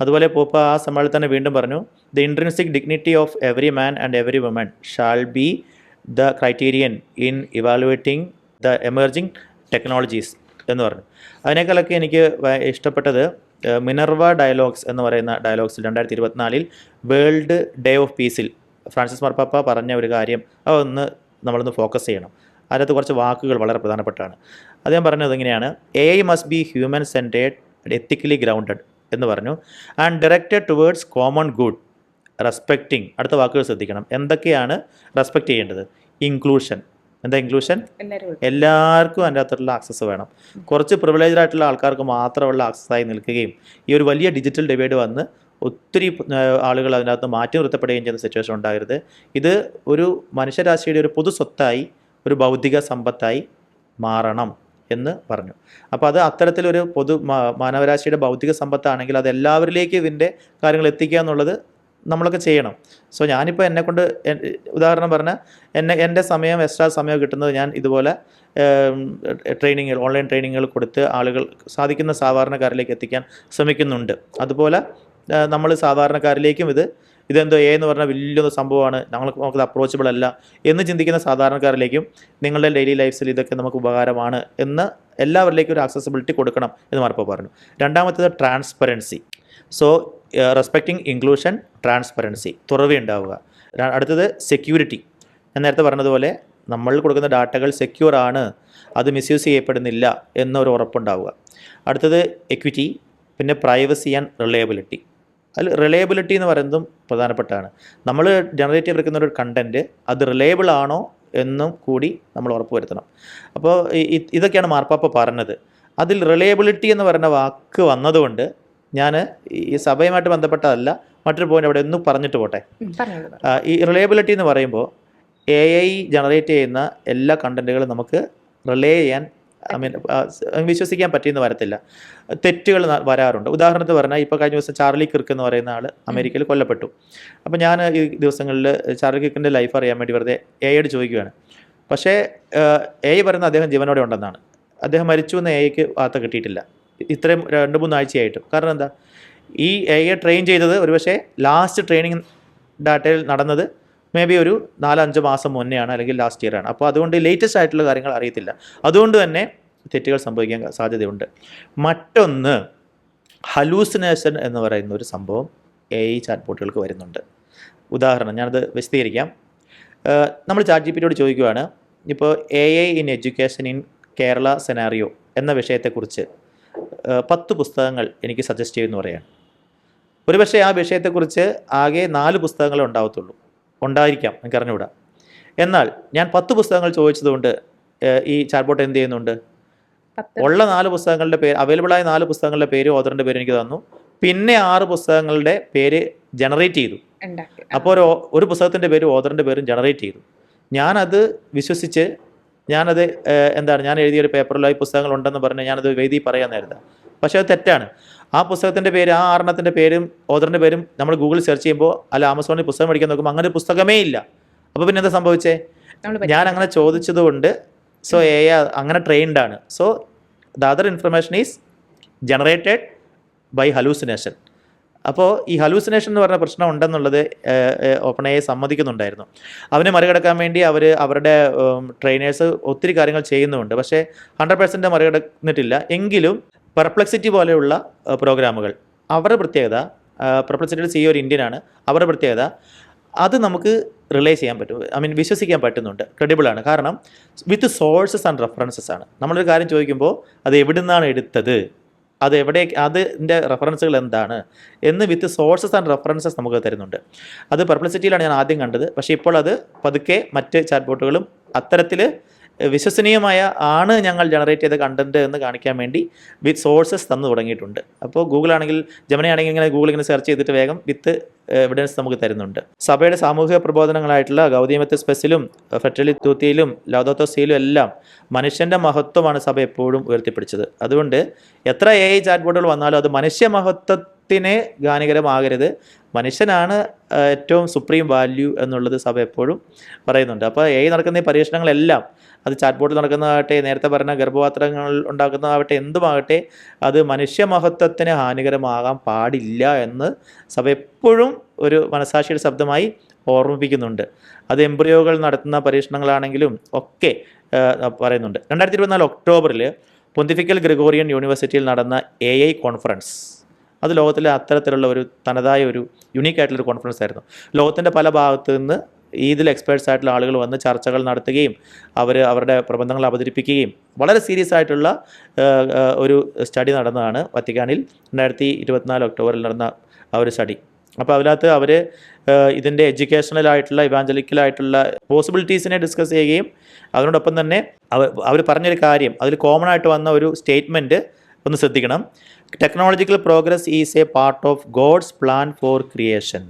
അതുപോലെ പോപ്പ ആ സമ്മേളനത്തിൽ തന്നെ വീണ്ടും പറഞ്ഞു, the intrinsic dignity of every man and every woman shall be the criterion in evaluating the emerging technologies എന്ന് പറഞ്ഞു. അതിനേക്കാളൊക്കെ എനിക്ക് ഇഷ്ടപ്പെട്ടത് മിനർവ ഡയലോഗ്സ് എന്ന് പറയുന്ന ഡയലോഗ്സിൽ 2024 വേൾഡ് ഡേ ഓഫ് പീസിൽ ഫ്രാൻസിസ് മാർപ്പാപ്പ പറഞ്ഞ ഒരു കാര്യം അതൊന്ന് നമ്മളൊന്ന് ഫോക്കസ് ചെയ്യണം. അതിനകത്ത് കുറച്ച് വാക്കുകൾ വളരെ പ്രധാനപ്പെട്ടാണ്. അദ്ദേഹം പറഞ്ഞത് ഇങ്ങനെയാണ്, AI must be human centred and ethically grounded എന്ന് പറഞ്ഞു, and directed towards common good respecting. അടുത്ത വാക്കുകൾ ശ്രദ്ധിക്കണം. എന്തൊക്കെയാണ് റെസ്പെക്റ്റ് ചെയ്യേണ്ടത്? ഇൻക്ലൂഷൻ. എന്താ ഇൻക്ലൂഷൻ? എല്ലാവർക്കും അതിൻ്റെ അകത്തുള്ള ആക്സസ് വേണം. കുറച്ച് പ്രിവിലേജ്ഡ് ആയിട്ടുള്ള ആൾക്കാർക്ക് മാത്രമുള്ള ആക്സസ്സായി നിൽക്കുകയും ഈ ഒരു വലിയ ഡിജിറ്റൽ ഡിവൈഡ് വന്ന് ഒത്തിരി ആളുകൾ അതിനകത്ത് മാറ്റി നിർത്തപ്പെടുകയും ചെയ്യുന്ന സിറ്റുവേഷൻ ഉണ്ടാകരുത്. ഇത് ഒരു മനുഷ്യരാശിയുടെ ഒരു പൊതു സ്വത്തായി, ഒരു ബൗദ്ധിക സമ്പത്തായി മാറണം എന്ന് പറഞ്ഞു. അപ്പോൾ അത് അത്തരത്തിലൊരു മാനവരാശിയുടെ ബൗദ്ധിക സമ്പത്താണെങ്കിൽ അത് എല്ലാവരിലേക്കും ഇതിൻ്റെ കാര്യങ്ങൾ എത്തിക്കുക എന്നുള്ളത് നമ്മളൊക്കെ ചെയ്യണം. സോ ഞാനിപ്പോൾ എന്നെക്കൊണ്ട് ഉദാഹരണം പറഞ്ഞാൽ എൻ്റെ സമയം, എക്സ്ട്രാ സമയം കിട്ടുന്നത് ഞാൻ ഇതുപോലെ ട്രെയിനിങ്ങുകൾ, ഓൺലൈൻ ട്രെയിനിങ്ങുകൾ കൊടുത്ത് ആളുകൾ സാധിക്കുന്ന സാധാരണക്കാരിലേക്ക് എത്തിക്കാൻ ശ്രമിക്കുന്നുണ്ട്. അതുപോലെ നമ്മൾ സാധാരണക്കാരിലേക്കും ഇതെന്തോ എന്ന് പറഞ്ഞാൽ വലിയൊരു സംഭവമാണ്, നമുക്കത് അപ്രോച്ചബിൾ അല്ല എന്ന് ചിന്തിക്കുന്ന സാധാരണക്കാരിലേക്കും നിങ്ങളുടെ ഡെയിലി ലൈഫിൽ ഇതൊക്കെ നമുക്ക് ഉപകാരമാണ് എന്ന് എല്ലാവരിലേക്കും ഒരു ആക്സസിബിലിറ്റി കൊടുക്കണം എന്ന് മാർപ്പാപ്പ പറഞ്ഞു. രണ്ടാമത്തേത് transparency. So respecting inclusion, transparency, തുറവി ഉണ്ടാവുക. അടുത്തത് സെക്യൂരിറ്റി. ഞാൻ നേരത്തെ പറഞ്ഞതുപോലെ നമ്മൾ കൊടുക്കുന്ന ഡാറ്റകൾ സെക്യൂർ ആണ്, അത് മിസ്യൂസ് ചെയ്യപ്പെടുന്നില്ല എന്നൊരു ഉറപ്പുണ്ടാവുക. അടുത്തത് എക്വിറ്റി, പിന്നെ പ്രൈവസി ആൻഡ് റിലയബിലിറ്റി. അതിൽ റിലയബിലിറ്റി എന്ന് പറയുന്നതും പ്രധാനപ്പെട്ടാണ്. നമ്മൾ ജനറേറ്റ് ചെയ്തെടുക്കുന്ന ഒരു കണ്ടൻറ്റ് അത് റിലയബിൾ ആണോ എന്നും കൂടി നമ്മൾ ഉറപ്പ് വരുത്തണം. അപ്പോൾ ഇതൊക്കെയാണ് മാർപ്പാപ്പ പറഞ്ഞത്. അതിൽ റിലയബിലിറ്റി എന്ന് പറയുന്ന വാക്ക് വന്നതുകൊണ്ട് ഞാൻ ഈ സഭയുമായിട്ട് ബന്ധപ്പെട്ടതല്ല, മറ്റൊരു പോയിന്റ് അവിടെ ഒന്നും പറഞ്ഞിട്ട് പോട്ടെ. ഈ റിലയബിലിറ്റി എന്ന് പറയുമ്പോൾ AI ജനറേറ്റ് ചെയ്യുന്ന എല്ലാ കണ്ടൻറ്റുകളും നമുക്ക് റിലേ ചെയ്യാൻ ഐ മീൻ വിശ്വസിക്കാൻ പറ്റിയെന്ന് വരത്തില്ല. തെറ്റുകൾ വരാറുണ്ട്. ഉദാഹരണത്തിന് പറഞ്ഞാൽ ഇപ്പോൾ കഴിഞ്ഞ ദിവസം ചാർലി കിർക്ക് എന്ന് പറയുന്ന ആൾ അമേരിക്കയിൽ കൊല്ലപ്പെട്ടു. അപ്പോൾ ഞാൻ ഈ ദിവസങ്ങളിൽ ചാർലി കിർക്കിൻ്റെ ലൈഫ് അറിയാൻ വേണ്ടി വെറുതെ എയോട് ചോദിക്കുകയാണ്. പക്ഷേ എ പറയുന്നത് അദ്ദേഹം ജീവനോടെ ഉണ്ടെന്നാണ്. അദ്ദേഹം മരിച്ചു എന്ന് എയ്ക്ക് വാർത്ത കിട്ടിയിട്ടില്ല ഇത്രയും 2-3 ആഴ്ചയായിട്ടും. കാരണം എന്താ, ഈ എയെ ട്രെയിൻ ചെയ്തത് ഒരുപക്ഷെ ലാസ്റ്റ് ട്രെയിനിങ് ഡാറ്റയിൽ നടന്നത് മേ ബി ഒരു 4-5 മാസം മുന്നെയാണ്, അല്ലെങ്കിൽ ലാസ്റ്റ് ഇയർ ആണ്. അപ്പോൾ അതുകൊണ്ട് ലേറ്റസ്റ്റ് ആയിട്ടുള്ള കാര്യങ്ങൾ അറിയത്തില്ല. അതുകൊണ്ട് തന്നെ തെറ്റുകൾ സംഭവിക്കാൻ സാധ്യതയുണ്ട്. മറ്റൊന്ന്, ഹലൂസിനേഷൻ എന്ന് പറയുന്ന ഒരു സംഭവം AI ചാറ്റ് ബോട്ടുകൾക്ക് വരുന്നുണ്ട്. ഉദാഹരണം ഞാനത് വിശദീകരിക്കാം. നമ്മൾ ChatGPT ചോദിക്കുകയാണ്, ഇപ്പോൾ AI in education in Kerala scenario എന്ന വിഷയത്തെക്കുറിച്ച് 10 പുസ്തകങ്ങൾ എനിക്ക് സജസ്റ്റ് ചെയ്യുമെന്ന് പറയാണ്. ഒരുപക്ഷെ ആ വിഷയത്തെക്കുറിച്ച് ആകെ 4 പുസ്തകങ്ങളെ ഉണ്ടായിരിക്കാം, എനിക്ക് അറിഞ്ഞുകൂടാ. എന്നാൽ ഞാൻ 10 പുസ്തകങ്ങൾ ചോദിച്ചതുകൊണ്ട് ഈ ചാറ്റ്ബോട്ട് എന്ത് ചെയ്യുന്നുണ്ട്, ഉള്ള 4 പുസ്തകങ്ങളുടെ പേര്, അവൈലബിളായ 4 പുസ്തകങ്ങളുടെ പേര്, ഓതറിൻ്റെ പേര് എനിക്ക് തന്നു. പിന്നെ 6 പുസ്തകങ്ങളുടെ പേര് ജനറേറ്റ് ചെയ്തു. അപ്പോൾ ഒരു പുസ്തകത്തിൻ്റെ പേര് ഓതറിൻ്റെ പേരും ജനറേറ്റ് ചെയ്തു. ഞാനത് വിശ്വസിച്ച് ഞാൻ എഴുതിയൊരു പേപ്പറിലായി പുസ്തകങ്ങൾ ഉണ്ടെന്ന് പറഞ്ഞ് ഞാനത് വേദി പറയാൻ നേരത്തെ. പക്ഷേ അത് തെറ്റാണ്. ആ പുസ്തകത്തിൻ്റെ പേര്, ആ 6 പേരും ഓതറിൻ്റെ പേരും നമ്മൾ ഗൂഗിളിൽ സെർച്ച് ചെയ്യുമ്പോൾ അല്ല ആമസോണിൽ പുസ്തകം മേടിക്കാൻ നോക്കുമ്പോൾ അങ്ങനെ ഒരു പുസ്തകമേ ഇല്ല. അപ്പോൾ പിന്നെ എന്താ സംഭവിച്ചേ, ഞാൻ അങ്ങനെ ചോദിച്ചതുകൊണ്ട് സോ അങ്ങനെ ട്രെയിൻഡ് ആണ്. So the other information is generated by hallucination. അപ്പോൾ ഈ ഹലൂസിനേഷൻ എന്ന് പറഞ്ഞ പ്രശ്നം ഉണ്ടെന്നുള്ളത് ഓപ്പൺ AI സമ്മതിക്കുന്നുണ്ടായിരുന്നു. അവനെ മറികടക്കാൻ വേണ്ടി അവരുടെ ട്രെയിനേഴ്സ് ഒത്തിരി കാര്യങ്ങൾ ചെയ്യുന്നുമുണ്ട്. പക്ഷേ 100% മറികടന്നിട്ടില്ല. എങ്കിലും പെർപ്ലക്സിറ്റി പോലെയുള്ള പ്രോഗ്രാമുകൾ, അവരുടെ പ്രത്യേകത, പെർപ്ലക്സിറ്റിയുടെ CEO ഒരു ഇന്ത്യനാണ്, അവരുടെ പ്രത്യേകത അത് നമുക്ക് റിലേ ചെയ്യാൻ പറ്റും, വിശ്വസിക്കാൻ പറ്റുന്നുണ്ട്, ക്രെഡിബിളാണ്. കാരണം വിത്ത് സോഴ്സസ് ആൻഡ് റെഫറൻസസ് ആണ്. നമ്മളൊരു കാര്യം ചോദിക്കുമ്പോൾ അത് എവിടെ നിന്നാണ് എടുത്തത്, അതിൻ്റെ റെഫറൻസുകൾ എന്താണ് എന്ന് വിത്ത് സോഴ്സസ് ആൻഡ് റെഫറൻസസ് നമുക്ക് തരുന്നുണ്ട്. അത് പെർപ്ലക്സിറ്റിയിലാണ് ഞാൻ ആദ്യം കണ്ടത്. പക്ഷേ ഇപ്പോൾ അത് പതുക്കെ മറ്റ് ചാറ്റ് ബോട്ടുകളും അത്തരത്തിൽ വിശ്വസനീയമായ ആണ് ഞങ്ങൾ ജനറേറ്റ് ചെയ്ത കണ്ടൻറ്റ് എന്ന് കാണിക്കാൻ വേണ്ടി വിത്ത് സോഴ്സസ് തന്നു തുടങ്ങിയിട്ടുണ്ട്. അപ്പോൾ ഗൂഗിളാണെങ്കിൽ, ജെമിനി ആണെങ്കിൽ ഇങ്ങനെ ഗൂഗിൾ ഇങ്ങനെ സെർച്ച് ചെയ്തിട്ട് വേഗം വിത്ത് എവിഡൻസ് നമുക്ക് തരുന്നുണ്ട്. സഭയുടെ സാമൂഹിക പ്രബോധനങ്ങളായിട്ടുള്ള ഗൗതീമത്തെ സ്പെസിലും ഫെറ്റലി തൂത്തിയിലും ലൗദോത്തോ സിയിലും എല്ലാം മനുഷ്യൻ്റെ മഹത്വമാണ് സഭ എപ്പോഴും ഉയർത്തിപ്പിടിച്ചത്. അതുകൊണ്ട് എത്ര AI ചാറ്റ് ബോട്ടുകൾ വന്നാലും അത് മനുഷ്യ മഹത്വത്തിനെ ഹാനികരമാകരുത്, മനുഷ്യനാണ് ഏറ്റവും സുപ്രീം വാല്യൂ എന്നുള്ളത് സഭ എപ്പോഴും പറയുന്നുണ്ട്. അപ്പോൾ AI നടക്കുന്ന ഈ പരീക്ഷണങ്ങളെല്ലാം, അത് ചാറ്റ് ബോട്ടിൽ നടക്കുന്നതാകട്ടെ, നേരത്തെ പറഞ്ഞ ഗർഭപാത്രങ്ങൾ ഉണ്ടാക്കുന്നതാകട്ടെ, എന്തുമാകട്ടെ, അത് മനുഷ്യമഹത്വത്തിന് ഹാനികരമാകാൻ പാടില്ല എന്ന് സഭ എപ്പോഴും ഒരു മനസാക്ഷിയുടെ ശബ്ദമായി ഓർമ്മിപ്പിക്കുന്നുണ്ട്. അത് എംബ്രിയോകൾ നടത്തുന്ന പരീക്ഷണങ്ങളാണെങ്കിലും ഒക്കെ പറയുന്നുണ്ട്. 2024 ഒക്ടോബറിൽ പൊന്തിഫിക്കൽ ഗ്രിഗോറിയൻ യൂണിവേഴ്സിറ്റിയിൽ നടന്ന AI കോൺഫറൻസ്, അത് ലോകത്തിലെ അത്തരത്തിലുള്ള ഒരു തനതായ ഒരു യുണീക്കായിട്ടുള്ളൊരു കോൺഫറൻസ് ആയിരുന്നു. ലോകത്തിൻ്റെ പല ഭാഗത്തു നിന്ന് ഇതിൽ എക്സ്പേർട്സ് ആയിട്ടുള്ള ആളുകൾ വന്ന് ചർച്ചകൾ നടത്തുകയും അവരുടെ പ്രബന്ധങ്ങൾ അവതരിപ്പിക്കുകയും വളരെ സീരിയസ് ആയിട്ടുള്ള ഒരു സ്റ്റഡി നടന്നതാണ് വത്തിക്കാനിൽ 2024 ഒക്ടോബറിൽ നടന്ന ആ ഒരു സ്റ്റഡി. അപ്പോൾ അതിനകത്ത് അവർ ഇതിൻ്റെ എഡ്യൂക്കേഷണലായിട്ടുള്ള, ഇവാഞ്ചലിക്കലായിട്ടുള്ള പോസിബിലിറ്റീസിനെ ഡിസ്കസ് ചെയ്യുകയും അതിനോടൊപ്പം തന്നെ അവർ പറഞ്ഞൊരു കാര്യം, അതിൽ കോമൺ ആയിട്ട് വന്ന ഒരു സ്റ്റേറ്റ്മെൻറ്റ് ഒന്ന് ശ്രദ്ധിക്കണം. Technological progress is a part of God's plan for creation.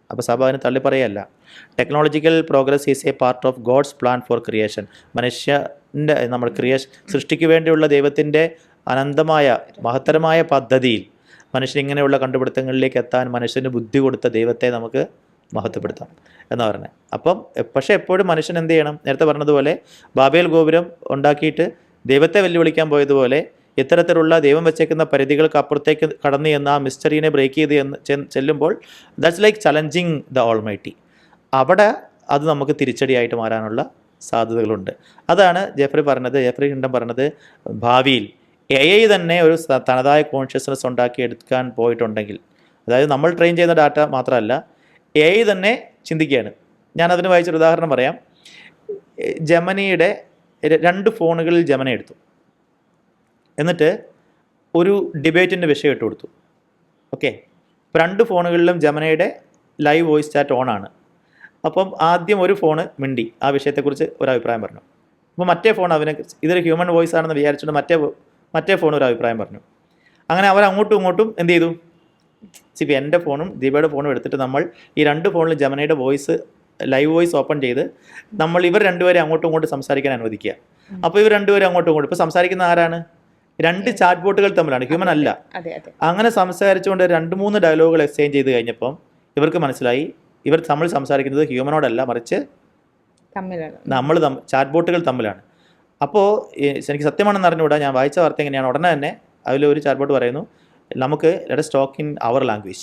അപ്പോൾ സഭ അതിന് തള്ളി പറയല്ല. Technological progress is a part of God's plan for creation. മനുഷ്യൻ്റെ സൃഷ്ടിക്ക് വേണ്ടിയുള്ള ദൈവത്തിൻ്റെ അനന്തമായ മഹത്തരമായ പദ്ധതിയിൽ മനുഷ്യൻ ഇങ്ങനെയുള്ള കണ്ടുപിടുത്തങ്ങളിലേക്ക് എത്താൻ മനുഷ്യന് ബുദ്ധി കൊടുത്ത ദൈവത്തെ നമുക്ക് മഹത്വപ്പെടുത്താം എന്ന് പറഞ്ഞത്. അപ്പം പക്ഷേ എപ്പോഴും മനുഷ്യൻ എന്ത് ചെയ്യണം, നേരത്തെ പറഞ്ഞതുപോലെ ബാബേൽ ഗോപുരം ഉണ്ടാക്കിയിട്ട് ദൈവത്തെ വെല്ലുവിളിക്കാൻ പോയതുപോലെ ഇത്തരത്തിലുള്ള ദൈവം വെച്ചേക്കുന്ന പരിധികൾക്ക് അപ്പുറത്തേക്ക് കടന്നു എന്ന ആ മിസ്റ്ററീനെ ബ്രേക്ക് ചെയ്ത് ചെല്ലുമ്പോൾ that's like challenging the almighty. അവിടെ അത് നമുക്ക് തിരിച്ചടിയായിട്ട് മാറാനുള്ള സാധ്യതകളുണ്ട്. അതാണ് ജെഫ്രി ഹിണ്ടൻ പറഞ്ഞത്, ഭാവിയിൽ AI തന്നെ ഒരു തനതായ കോൺഷ്യസ്നസ് ഉണ്ടാക്കിയെടുക്കാൻ പോയിട്ടുണ്ടെങ്കിൽ, അതായത് നമ്മൾ ട്രെയിൻ ചെയ്യുന്ന ഡാറ്റ മാത്രമല്ല AI തന്നെ ചിന്തിക്കുകയാണ്. ഞാനതിന് വായിച്ചൊരു ഉദാഹരണം പറയാം. ജെമിനിയുടെ 2 ഫോണുകളിൽ ജെമിനി എടുത്തു, എന്നിട്ട് ഒരു ഡിബേറ്റിൻ്റെ വിഷയം ഇട്ട് കൊടുത്തു. ഓക്കെ, 2 ഫോണുകളിലും ജെമിനിയുടെ ലൈവ് വോയിസ് ചാറ്റ് ഓണാണ്. അപ്പം ആദ്യം ഒരു ഫോണ് മിണ്ടി ആ വിഷയത്തെക്കുറിച്ച് ഒരു അഭിപ്രായം പറഞ്ഞു. അപ്പോൾ മറ്റേ ഫോൺ ഇതൊരു ഹ്യൂമൻ വോയിസ് ആണെന്ന് വിചാരിച്ചുകൊണ്ട് മറ്റേ ഫോൺ ഒരു അഭിപ്രായം പറഞ്ഞു. അങ്ങനെ അവർ അങ്ങോട്ടും ഇങ്ങോട്ടും എന്ത് ചെയ്തു, എൻ്റെ ഫോണും ദീപയുടെ ഫോണും എടുത്തിട്ട് നമ്മൾ ഈ 2 ഫോണിൽ ജെമിനിയുടെ വോയിസ്, ലൈവ് വോയിസ് ഓപ്പൺ ചെയ്ത് നമ്മൾ ഇവർ രണ്ടുപേരെ അങ്ങോട്ടും ഇങ്ങോട്ടും സംസാരിക്കാൻ അനുവദിക്കുക. അപ്പോൾ ഇവർ രണ്ടുപേരും അങ്ങോട്ടും ഇങ്ങോട്ടും ഇപ്പോൾ സംസാരിക്കുന്ന ആരാണ്? രണ്ട് ചാറ്റ് ബോട്ടുകൾ തമ്മിലാണ്, ഹ്യൂമൻ അല്ല. അതെ അതെ അങ്ങനെ സംസാരിച്ചുകൊണ്ട് 2-3 ഡയലോഗുകൾ എക്സ്ചേഞ്ച് ചെയ്ത് കഴിഞ്ഞപ്പം ഇവർക്ക് മനസ്സിലായി ഇവർ തമ്മിൽ സംസാരിക്കുന്നത് ഹ്യൂമനോടല്ല, മറിച്ച് തമ്മിലാണ്. നമ്മൾ ചാറ്റ് ബോട്ടുകൾ തമ്മിലാണ്. അപ്പോൾ എനിക്ക് സത്യമാണെന്ന് അറിഞ്ഞുകൂടാ, ഞാൻ വായിച്ച വാർത്ത എങ്ങനെയാണ്, ഉടനെ തന്നെ അതിലൊരു ചാറ്റ് ബോട്ട് പറയുന്നു നമുക്ക് let us talk in our language,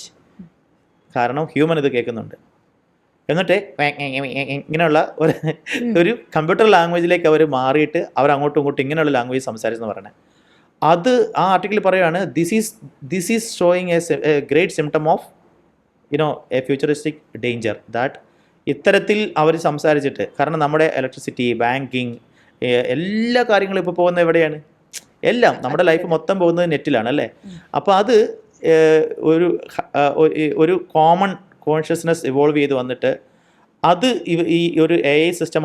കാരണം ഹ്യൂമൻ ഇത് കേൾക്കുന്നുണ്ട്. എന്നിട്ട് ഇങ്ങനെയുള്ള ഒരു കമ്പ്യൂട്ടർ ലാംഗ്വേജിലേക്ക് അവർ മാറിയിട്ട് അവർ അങ്ങോട്ടും ഇങ്ങോട്ടും ഇങ്ങനെയുള്ള ലാംഗ്വേജ് സംസാരിച്ചെന്ന് പറയണേ. അത് ആ ആർട്ടിക്കിൾ പറയുകയാണ് this is showing A great symptom of A futuristic danger that ഇത്തരത്തിൽ അവർ സംസാരിച്ചിട്ട്, കാരണം നമ്മുടെ ഇലക്ട്രിസിറ്റി, ബാങ്കിങ്, എല്ലാ കാര്യങ്ങളും ഇപ്പോൾ പോകുന്നത് എവിടെയാണ്? എല്ലാം നമ്മുടെ ലൈഫ് മൊത്തം പോകുന്നത് നെറ്റിലാണ് അല്ലേ? അപ്പോൾ അത് ഒരു കോമൺ കോൺഷ്യസ്നെസ് ഇവോൾവ് ചെയ്ത് വന്നിട്ട് അത് ഈ ഒരു AI സിസ്റ്റം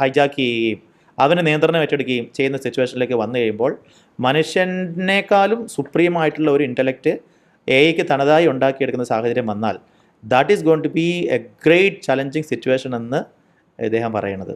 ഹൈജാക്ക് ചെയ്യുകയും അവന് നിയന്ത്രണം ഏറ്റെടുക്കുകയും ചെയ്യുന്ന സിറ്റുവേഷനിലേക്ക് വന്നു കഴിയുമ്പോൾ മനുഷ്യനേക്കാളും സുപ്രീമായിട്ടുള്ള ഒരു ഇൻ്റലക്റ്റ് AIക്ക് തനതായി ഉണ്ടാക്കിയെടുക്കുന്ന സാഹചര്യം വന്നാൽ that is going to be a great challenging situation എന്ന് ഇദ്ദേഹം പറയണത്.